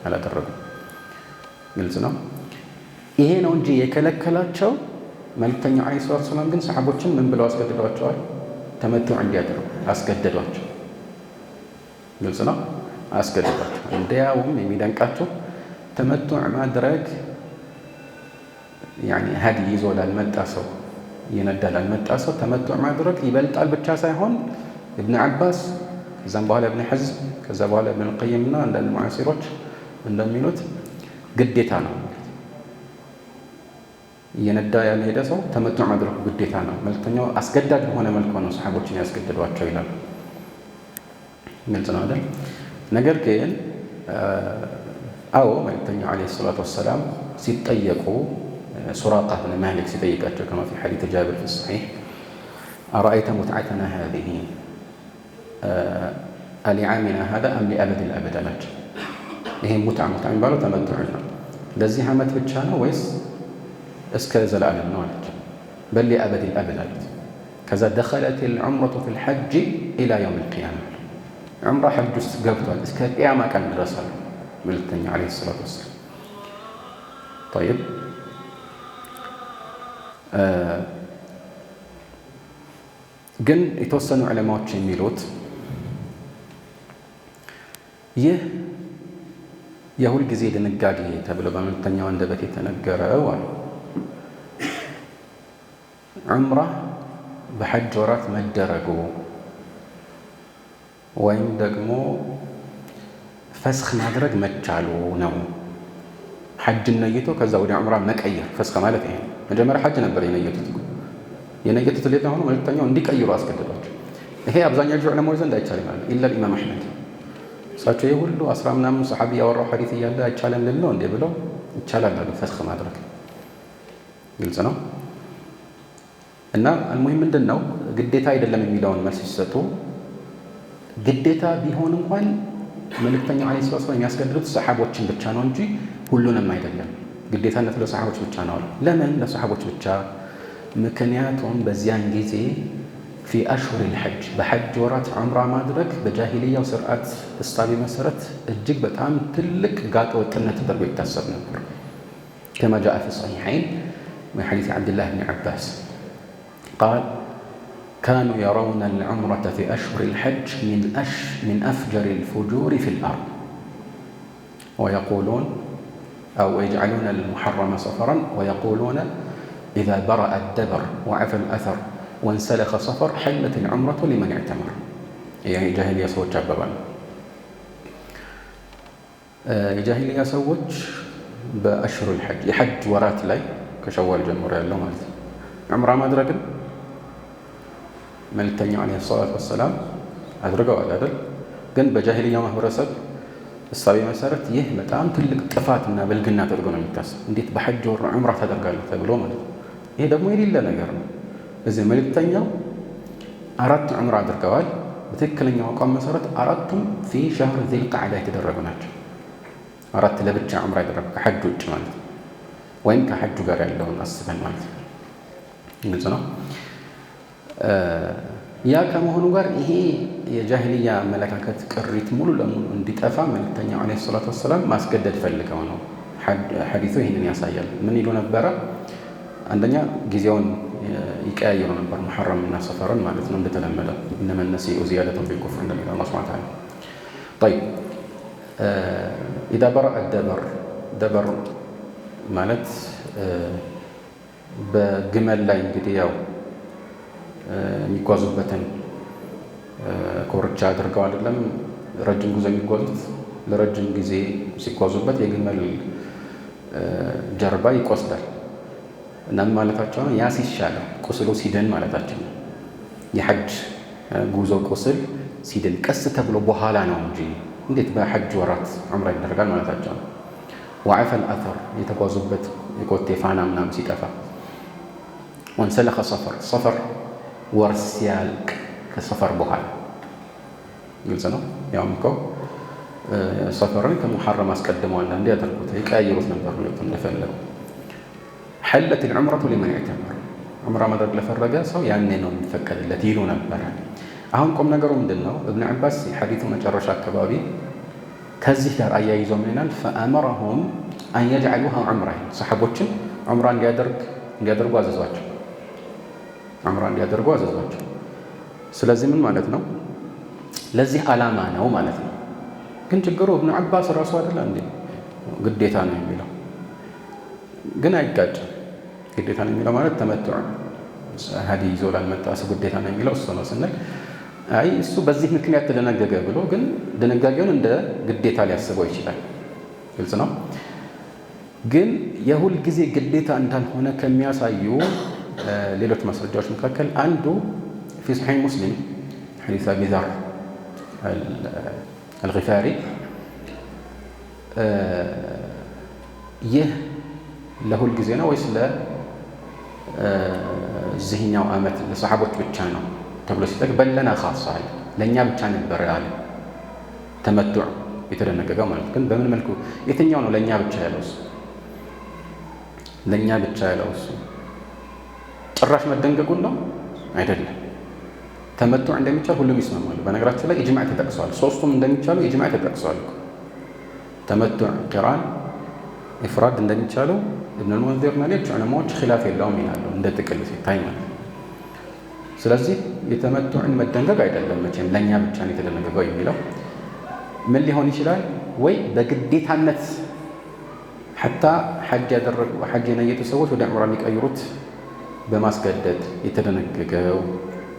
አላደረጉም። ግልጽ ነው። ይሄ ነው እንጂ የከለከላቸው መልእክተኛው ዓለይሂ ሰላቱ ወሰላም ግን ሰሓቦችን ምን ብለው አስገድዷቸዋል? ተመቱዕ እንዲያደርጉ አስገደዷቸው። ግልጽ ነው። አስገድዷቸው። እንዲያውም የሚደንቃቸው ተመቱዕ ማድረግ ያኒ ሀዲ ይዞ ላልመጣ ሰው እየነዳ ላልመጣ ሰው ተመቱዕ ማድረግ ይበልጣል ብቻ ሳይሆን እብን ዓባስ ከዛም በኋላ እብን ሐዝም ከዛ በኋላ እብን አልቀይምና አንዳንድ ሙዓሲሮች እንደሚሉት ግዴታ ነው። እየነዳ ያልሄደ ሰው ተመቱዕ ማድረጉ ግዴታ ነው። መልእክተኛው አስገዳጅ በሆነ መልኩ ነው ሰሓቦችን ያስገድዷቸው ይላሉ። ግልጽ ነው አይደል? ነገር ግን አዎ መልእክተኛው ዓለይሂ ሰላቱ ወሰላም ሲጠየቁ ሱራቃ ብን ማሊክ ሲጠይቃቸው ከማ ፊ ሐዲስ ጃቢር ፊ ሰሒሕ አረአይተ ሙትዓተና ሃዚሂ አሊዓሚና ሃዛ አም ሊአበዲል አበድ አላቸው። ይሄ ሙትዓ የሚባለው ተመቱዕ ነው። ለዚህ ዓመት ብቻ ነው ወይስ እስከ ዘላለም ነው አላቸው። በል ሊአበዲል አበድ አሉት። ከዛ ደኸለቲል ዑምረቱ ፊል ሐጅ ኢላ የውም ልቅያማ ዑምራ ሐጅ ውስጥ ገብቷል እስከ ቅያማ ቀን ድረስ አሉ መልእክተኛው ዓለይሂ ሰላቱ ወሰላም። ጠይብ ግን የተወሰኑ ዑለማዎች የሚሉት ይህ የሁል ጊዜ ድንጋጌ ተብሎ በመልእክተኛው አንደበት የተነገረው አሉ ዑምራ በሐጅ ወራት መደረጉ ወይም ደግሞ ፈስኽ ማድረግ መቻሉ ነው። ሐጅን ነይቶ ከዛ ወደ ዑምራ መቀየር። ፈስኽ ማለት ይሄ መጀመሪያ ሐጅ ነበር የነየቱት ሌላ ሆኖ መልእክተኛው እንዲቀይሩ አስገድዷቸው። ይሄ አብዛኛው ዑለማዎች ዘንድ አይቻልም ማለት ኢላ ኢማም አሕመድ እሳቸው ይህ ሁሉ 10 ምናምን ሰሓቢ ያወራው ሐዲስ እያለ አይቻልም ልል ነው እንዴ ብለው ይቻላል አሉ ፈስኽ ማድረግ። ግልጽ ነው። እና አልሙሂም ምንድነው ግዴታ አይደለም የሚለውን መልስ ሲሰጡ ግዴታ ቢሆን እንኳን መልእክተኛው አለይሂ ሰላም የሚያስገድዱት ሰሓቦችን ብቻ ነው እንጂ ሁሉንም አይደለም። ግዴታነት ለሰሓቦች ብቻ ነው አሉ። ለምን ለሰሓቦች ብቻ? ምክንያቱም በዚያን ጊዜ ፊ አሽሁሪል ሐጅ በሐጅ ወራት ዑምራ ማድረግ በጃሂልያው ስርዓት እሳቤ መሰረት እጅግ በጣም ትልቅ ጋጠ ወጥነት ተደርጎ ይታሰብ ነበር። ከማ ጃአ ፊ ሰሒሐይን من حديث عبد الله بن عباس قال كانوا يرون العمرة في أشهر الحج من أفجر الفجور في الأرض ويقولون أو يجعلون المحرم صفرا ويقولون إذا برأ الدبر وعفى الأثر وانسلخ صفر حلت العمرة لمن اعتمر. يعني جاهلية سوتش عببان جاهلية سوتش بأشهر الحج يحج ورات لي كشوال جمهور الله مالت عمره ما أدرك መልእክተኛው ዓለይሂ ሰላቱ ወሰላም አድርገዋል አይደል? ግን በጃሂልያው ማህበረሰብ እሳቤ መሰረት ይህ በጣም ትልቅ ጥፋትና ብልግና ተደርጎ ነው የሚታሰብ። እንዴት በሐጅ ወር ዑምራ ታደርጋለህ ተብሎ ማለት ነው። ይሄ ደግሞ የሌለ ነገር ነው። እዚህ መልእክተኛው 4 ዑምራ አድርገዋል። በትክክለኛው አቋም መሰረት 4ቱም ፊ ሸህር ዚል ቃዕዳ የተደረጉ ናቸው። 4 ለብቻ ዑምራ ያደረጉ ከሐጅ ውጭ ማለት ነው፣ ወይም ከሐጁ ጋር ያለውን አስበን ማለት ነው። ግልጽ ነው። ያ ከመሆኑ ጋር ይሄ የጃሂልያ አመለካከት ቅሪት ሙሉ ለሙሉ እንዲጠፋ መልእክተኛው ዓለይሂ ሰላቱ ወሰላም ማስገደድ ፈልገው ነው። ሐዲሱ ይህንን ያሳያል። ምን ይሉ ነበረ? አንደኛ ጊዜውን ይቀያየሩ ነበር፣ ሙሐረም እና ሰፈርን ማለት ነው እንደተለመደው። እነመ ነሲኡ ዚያደቱን ፊል ኩፍር እንደሚለው አላህ ሱብሓነሁ ወተዓላ። ጠይብ ኢዛ በረአ ደበር ማለት በግመል ላይ እንግዲህ ያው የሚጓዙበትን ኮርቻ አድርገው አይደለም ረጅም ጉዞ የሚጓዙት። ለረጅም ጊዜ ሲጓዙበት የግመል ጀርባ ይቆስዳል እና ማለታቸው ነው ያ ሲሻለው ቁስሉ ሲድን ማለታቸው ነው። የሐጅ ጉዞ ቁስል ሲድን ቀስ ተብሎ በኋላ ነው እንጂ እንዴት በሐጅ ወራት ዑምራ ይደረጋል ማለታቸው ነው። ወዐፈል አተር የተጓዙበት የኮቴ ፋና ምናምን ሲጠፋ፣ ወንሰለኸ ሰፈር ወር ሲያልቅ ከሰፈር በኋላ ግልጽ ነው። ያውም እኮ ሰፈርን ከሙሐረም አስቀድመዋል እንዲያደርጉት የቀያየሩት ነበር ሁለቱም እንደፈለጉ። ሐለት ልዑምረቱ ሊመን ያዕተመር ዑምራ ማድረግ ለፈረገ ሰው ያኔ ነው የሚፈቀድለት ይሉ ነበረ። አሁን ቁም ነገሩ ምንድን ነው? እብን ዓባስ የሐዲቱ መጨረሻ አካባቢ ከዚህ ጋር አያይዞ ምን ይላል? ፈአመረሁም አን የጅዐሉሃ ዑምራ ሰሓቦችን ዑምራ እንዲያደርጉ አዘዟቸው። ዑምራ እንዲያደርጉ አዘዟቸው። ስለዚህ ምን ማለት ነው? ለዚህ ዓላማ ነው ማለት ነው። ግን ችግሩ እብኑ ዓባስ ራሱ አይደለ እንዴ ግዴታ ነው የሚለው? ግን አይጋጭም። ግዴታ ነው የሚለው ማለት ተመትዑ ሀዲ ይዞ ላልመጣ ሰው ግዴታ ነው የሚለው እሱ ነው ስንል፣ አይ እሱ በዚህ ምክንያት ተደነገገ ብሎ ግን ድንጋጌውን እንደ ግዴታ ሊያስበው ይችላል። ግልጽ ነው። ግን የሁል ጊዜ ግዴታ እንዳልሆነ ከሚያሳዩ ሌሎች ማስረጃዎች መካከል አንዱ ፊ ሰሒህ ሙስሊም ሐዲስ አቢ ዘር አልጊፋሪ ይህ ለሁል ጊዜ ነው ወይስ ለዚህኛው ዓመት ለሰሓቦች ብቻ ነው ተብሎ ሲጠቅ በለና ኻሳ አለ፣ ለእኛ ብቻ ነበር አለ። ተመቱዕ የተደነገገው ማለት ግን በምን መልኩ የትኛው ነው ለእኛ ብቻ ያለው? እሱ ለእኛ ብቻ ያለው እሱ ጭራሽ መደንገጉን ነው አይደለም። ተመቱዕ እንደሚቻል ሁሉም ይስማማሉ። በነገራችን ላይ ኢጅማዕ ተጠቅሰዋል። ሶስቱም እንደሚቻሉ ኢጅማዕ ተጠቅሰዋል። ተመቱዕ፣ ቂራን፣ ኢፍራድ እንደሚቻለው ኢብኑል ሙንዚር እና ሌሎች ዑለማዎች ኺላፍ የለውም ይላሉ እንደ ጥቅል ሲታይ ማለት ነው። ስለዚህ የተመቱዕን መደንገግ አይደለም መቼም ለእኛ ብቻ ነው የተደነገገው የሚለው ምን ሊሆን ይችላል? ወይ በግዴታነት ሐታ ሐጅ የነየቱ ሰዎች ወደ ዑምራ የሚቀይሩት በማስገደድ የተደነገገው፣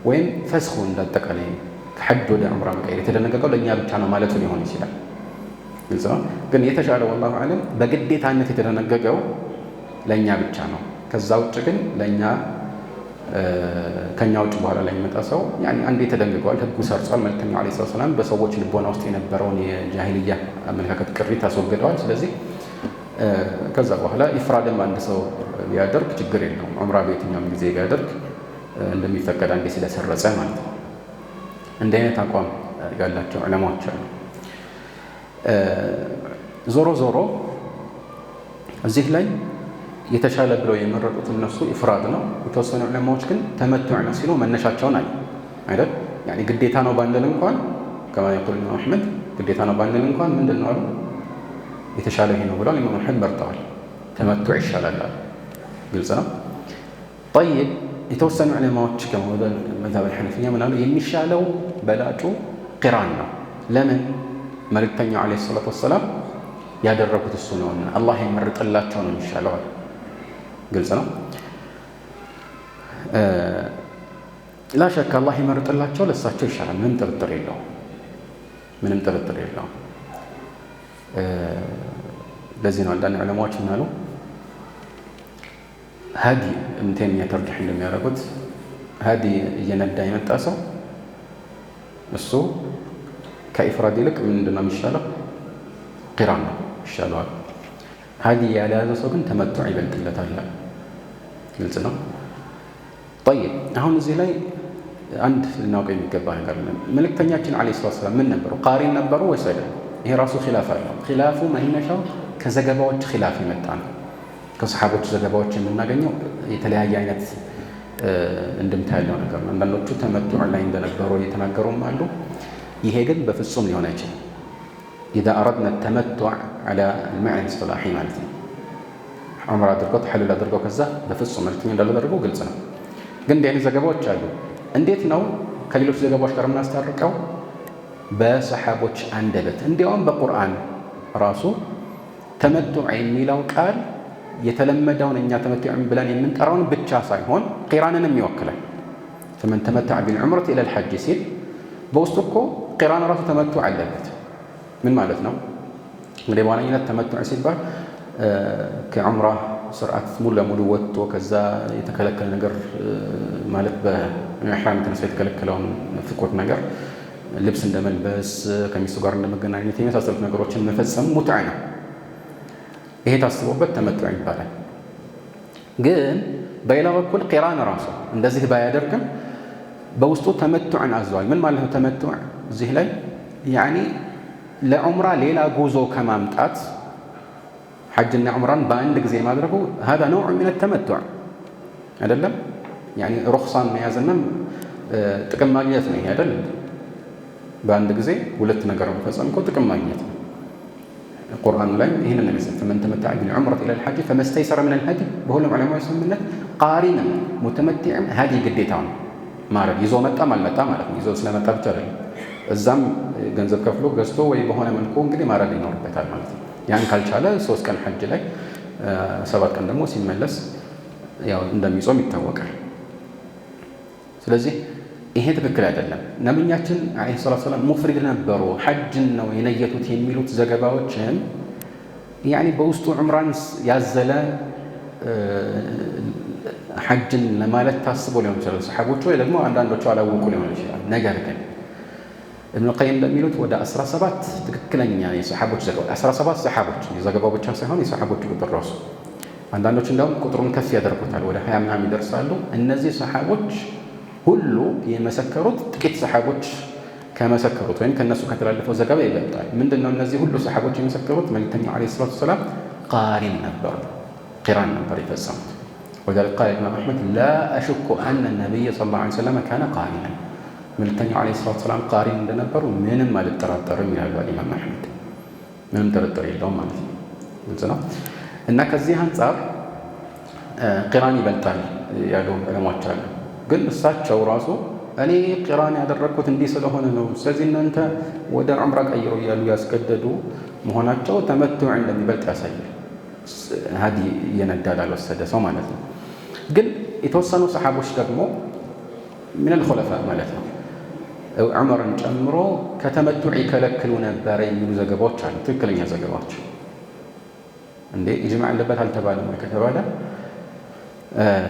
ወይም ፈስኹ እንዳጠቃላይ ከሐጅ ወደ ዑምራ መቀየር የተደነገገው ለእኛ ብቻ ነው ማለቱ ሊሆን ይችላል። ግልጽ ነው። ግን የተሻለ ወላሁ አዕለም በግዴታነት የተደነገገው ለእኛ ብቻ ነው። ከዛ ውጭ ግን ለእኛ ከኛ ውጭ በኋላ ላይ የሚመጣ ሰው አንዴ ተደንግጓል፣ ህጉ ሰርጿል። መልእክተኛው ዓለይሂ ሰላም በሰዎች ልቦና ውስጥ የነበረውን የጃሂልያ አመለካከት ቅሪት አስወግደዋል። ስለዚህ ከዛ በኋላ ኢፍራድም አንድ ሰው ቢያደርግ ችግር የለውም። ዑምራ በየትኛውም ጊዜ ቢያደርግ እንደሚፈቀድ አንዴ ስለሰረጸ ማለት ነው። እንዲህ አይነት አቋም ያላቸው ዑለማዎች አሉ። ዞሮ ዞሮ እዚህ ላይ የተሻለ ብለው የመረጡት እነሱ ኢፍራድ ነው። የተወሰኑ ዑለማዎች ግን ተመቱዕ ነው ሲሉ መነሻቸውን አይደል ያኒ ግዴታ ነው ባንል እንኳን ከማ ይقول ኢማም አሕመድ ግዴታ ነው ባንል እንኳን ምንድን ነው አሉ የተሻለ ይሄ ነው ብለው ኢማም አሕመድ መርጠዋል። ተመቱዕ ይሻላል አሉ። ግልጽ ነው። طيب የተወሰኑ ዑለማዎች ከመወደል መዝሀብ አልሐነፊያ ምን አሉ የሚሻለው በላጩ ቂራን ነው። ለምን መልእክተኛው ዓለይሂ ሰላቱ ወሰላም ያደረጉት እሱ ነውና አላህ የመረጠላቸው ነው የሚሻለው። ግልጽ ነው። ላሸክ አላህ የመረጠላቸው ለእሳቸው ይሻላል። ምንም ጥርጥር የለውም። ምንም ጥርጥር የለውም። ለዚህ ነው አንዳንድ ዑለማዎች ምን አሉ ሀዲ እንትን የተርጅሕ እንደሚያደርጉት ሀዲ እየነዳ የመጣ ሰው እሱ ከኢፍራድ ይልቅ ምንድን ነው የሚሻለው? ቂራን ነው ይሻለዋል። ሀዲ ያልያዘ ሰው ግን ተመቱዕ ይበልጥለታል። ግልጽ ነው። ጠይብ አሁን እዚህ ላይ አንድ ልናውቀው የሚገባ ነገር መልእክተኛችን ዓለይሂ ሰላቱ ወሰላም ምን ነበሩ? ቃሪን ነበሩ ወይስ አይደለም? ይሄ ራሱ ኺላፍ አለው። ኺላፉ መነሻው ከዘገባዎች ኺላፍ የመጣ ነው። ከሰሓቦች ዘገባዎች የምናገኘው የተለያየ አይነት እንድምታ ያለው ነገር ነው። አንዳንዶቹ ተመቱዕ ላይ እንደነበሩ እየተናገሩም አሉ። ይሄ ግን በፍጹም ሊሆን አይችልም። ኢዛ አረድና ተመቱዕ ዐላ አልመዕና ኢስጢላሒ ማለት ነው። ዑምራ አድርገው ተሐሉል አድርገው ከዛ በፍጹም መልክተኛ እንዳላደረገው ግልጽ ነው። ግን እንዲህ አይነት ዘገባዎች አሉ። እንዴት ነው ከሌሎች ዘገባዎች ጋር የምናስታርቀው? በሰሓቦች አንደበት እንዲያውም በቁርአን ራሱ ተመቱዕ የሚለው ቃል የተለመደውን እኛ ተመቱዕ ብለን የምንጠራውን ብቻ ሳይሆን ቂራንንም ይወክላል። ፈመን ተመተዐ ቢልዑምረቲ ኢለል ሐጅ ሲል በውስጡ እኮ ቂራን ራሱ ተመቱዕ አለበት። ምን ማለት ነው? እንግዲህ በዋነኝነት ተመቱዕ ሲባል ከዑምራ ስርዓት ሙሉ ለሙሉ ወጥቶ ከዛ የተከለከለ ነገር ማለት በኢሕራም ተነሳ የተከለከለውን ፍቁር ነገር ልብስ እንደመልበስ ከሚስቱ ጋር እንደመገናኘት የመሳሰሉት ነገሮችን መፈጸም ሙትዕ ነው። ይሄ ታስቦበት ተመቱዕ ይባላል። ግን በሌላ በኩል ቂራን ራሱ እንደዚህ ባያደርግም በውስጡ ተመቱዕን አዘዋል። ምን ማለት ነው ተመቱዕ? እዚህ ላይ ያኒ ለዑምራ ሌላ ጉዞ ከማምጣት ሐጅና ዑምራን በአንድ ጊዜ ማድረጉ هذا نوع من التمتع አይደለም? ያኒ ሩኽሳን መያዝና ጥቅም ማግኘት ነው አይደል? በአንድ ጊዜ ሁለት ነገር መፈጸም እኮ ጥቅም ማግኘት ነው። ቁርአን ላይ ይህንን ነገር ፈመን ተመተዐ ቢልዑምረቲ ኢለል ሐጅ ፈመስተይሰረ ሚነል ሀዲ በሁሉም ዑለማዎች ስምምነት ቃሪንም ሙተመቲዕም ሀዲ ግዴታው ነው ማድረግ። ይዞ መጣም አልመጣ ማለት ነው። ይዞ ስለመጣ ብቻ አይደለም፣ እዛም ገንዘብ ከፍሎ ገዝቶ ወይ በሆነ መልኩ እንግዲህ ማድረግ ይኖርበታል ማለት ነው። ያን ካልቻለ 3 ቀን ሐጅ ላይ 7 ቀን ደግሞ ሲመለስ ያው እንደሚጾም ይታወቃል። ስለዚህ ይሄ ትክክል አይደለም። ነብያችን አለይሂ ሰላቱ ወሰላም ሙፍሪድ ነበሩ፣ ሐጅን ነው የነየቱት የሚሉት ዘገባዎችን ያኒ በውስጡ ዑምራን ያዘለ ሐጅን ለማለት ታስቦ ሊሆን ይችላል ሰሓቦቹ፣ ወይ ደግሞ አንዳንዶቹ አላወቁ ሊሆን ይችላል። ነገር ግን ኢብኑ ቀይም እንደሚሉት ወደ 17 ትክክለኛ የሰሓቦች ዘገባ 17 ሰሓቦች የዘገባው ብቻ ሳይሆን የሰሓቦቹ ቁጥር ራሱ አንዳንዶች እንደውም ቁጥሩን ከፍ ያደርጉታል፣ ወደ 20 ምናምን ይደርሳሉ። እነዚህ ሰሓቦች ሁሉ የመሰከሩት ጥቂት ሰሓቦች ከመሰከሩት ወይም ከነሱ ከተላለፈው ዘገባ ይበልጣል። ምንድነው እነዚህ ሁሉ ሰሓቦች የመሰከሩት? መልእክተኛው ዓለይሂ ሰላቱ ወሰላም ቃሪን ነበሩ፣ ቂራን ነበር የፈጸሙት። ወذلك قال الإمام أحمد لا أشك أن النبي صلى الله عليه وسلم كان قارنا መልእክተኛው ዓለይሂ ሰላቱ ወሰላም ቃሪን እንደነበሩ ምንም አልጠራጠርም ይላሉ ኢማም አሕመድ። ምንም ጥርጥር የለውም ማለት ነው። ግልጽ ነው። እና ከዚህ አንጻር ቂራን ይበልጣል ያሉ ዑለማዎች አሉ። ግን እሳቸው ራሱ እኔ ቂራን ያደረግኩት እንዲህ ስለሆነ ነው፣ ስለዚህ እናንተ ወደ ዑምራ ቀይሩ እያሉ ያስገደዱ መሆናቸው ተመቱዕ እንደሚበልጥ ያሳያል። ሀዲ እየነዳ ላልወሰደ ሰው ማለት ነው። ግን የተወሰኑ ሰሓቦች ደግሞ ሚነል ኹለፋ ማለት ነው ዑመርን ጨምሮ ከተመቱዕ ይከለክሉ ነበረ የሚሉ ዘገባዎች አሉ። ትክክለኛ ዘገባዎች። እንዴ ኢጅማዕ አለበት አልተባለም ወይ ከተባለ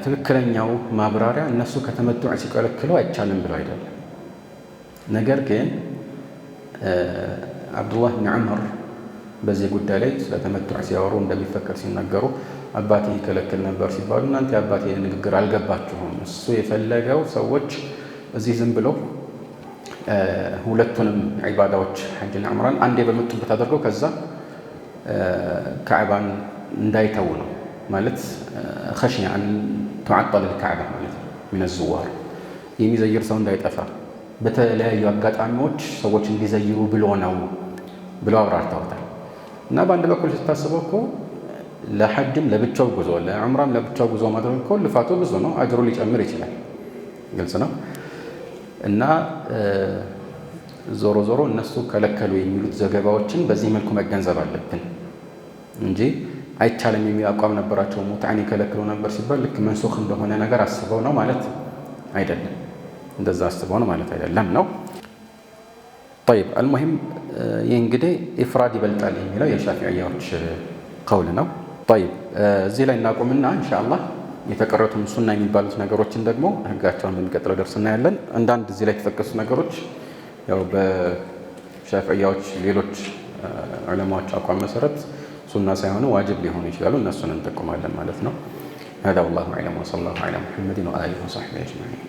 ትክክለኛው ማብራሪያ እነሱ ከተመቱዕ ሲከለክሉ አይቻልም ብለው አይደለም። ነገር ግን አብዱላህ ብን ዑመር በዚህ ጉዳይ ላይ ስለ ተመቱዕ ሲያወሩ እንደሚፈቀድ ሲናገሩ አባቴ ይከለክል ነበር ሲባሉ እናንተ የአባቴ ንግግር አልገባችሁም። እሱ የፈለገው ሰዎች እዚህ ዝም ብለው ሁለቱንም ዒባዳዎች ሐጅና ዑምራን አንዴ በመጡበት አድርገው ከዛ ካዕባን እንዳይተው ነው ማለት ኸሽያ አን ተዓጠል ልካዕባ ማለት ነው። ሚነ ዙዋር የሚዘይር ሰው እንዳይጠፋ በተለያዩ አጋጣሚዎች ሰዎች እንዲዘይሩ ብሎ ነው ብለው አብራርተውታል። እና በአንድ በኩል ስታስበው እኮ ለሐጅም ለብቻው ጉዞ ለዑምራም ለብቻው ጉዞ ማድረግ እኮ ልፋቱ ብዙ ነው፣ አጅሩ ሊጨምር ይችላል። ግልጽ ነው። እና ዞሮ ዞሮ እነሱ ከለከሉ የሚሉት ዘገባዎችን በዚህ መልኩ መገንዘብ አለብን እንጂ አይቻልም የሚል አቋም ነበራቸው። ሙትዓን ይከለክሉ ነበር ሲባል ልክ መንሱኽ እንደሆነ ነገር አስበው ነው ማለት አይደለም። እንደዛ አስበው ነው ማለት አይደለም ነው። ጠይብ አልሙሂም ይህ እንግዲህ ኢፍራድ ይበልጣል የሚለው የሻፊዕያዎች ቀውል ነው። ጠይብ እዚህ ላይ እናቁምና ኢንሻአላህ የተቀረቱን ሱና የሚባሉት ነገሮችን ደግሞ ህጋቸውን በሚቀጥለው ደርስ እናያለን። አንዳንድ እዚህ ላይ የተጠቀሱ ነገሮች ያው በሻፊዕያዎች ሌሎች ዑለማዎች አቋም መሰረት ሱና ሳይሆኑ ዋጅብ ሊሆኑ ይችላሉ። እነሱን እንጠቁማለን ማለት ነው። هذا والله أعلم وصلى الله على محمد وآله وصحبه أجمعين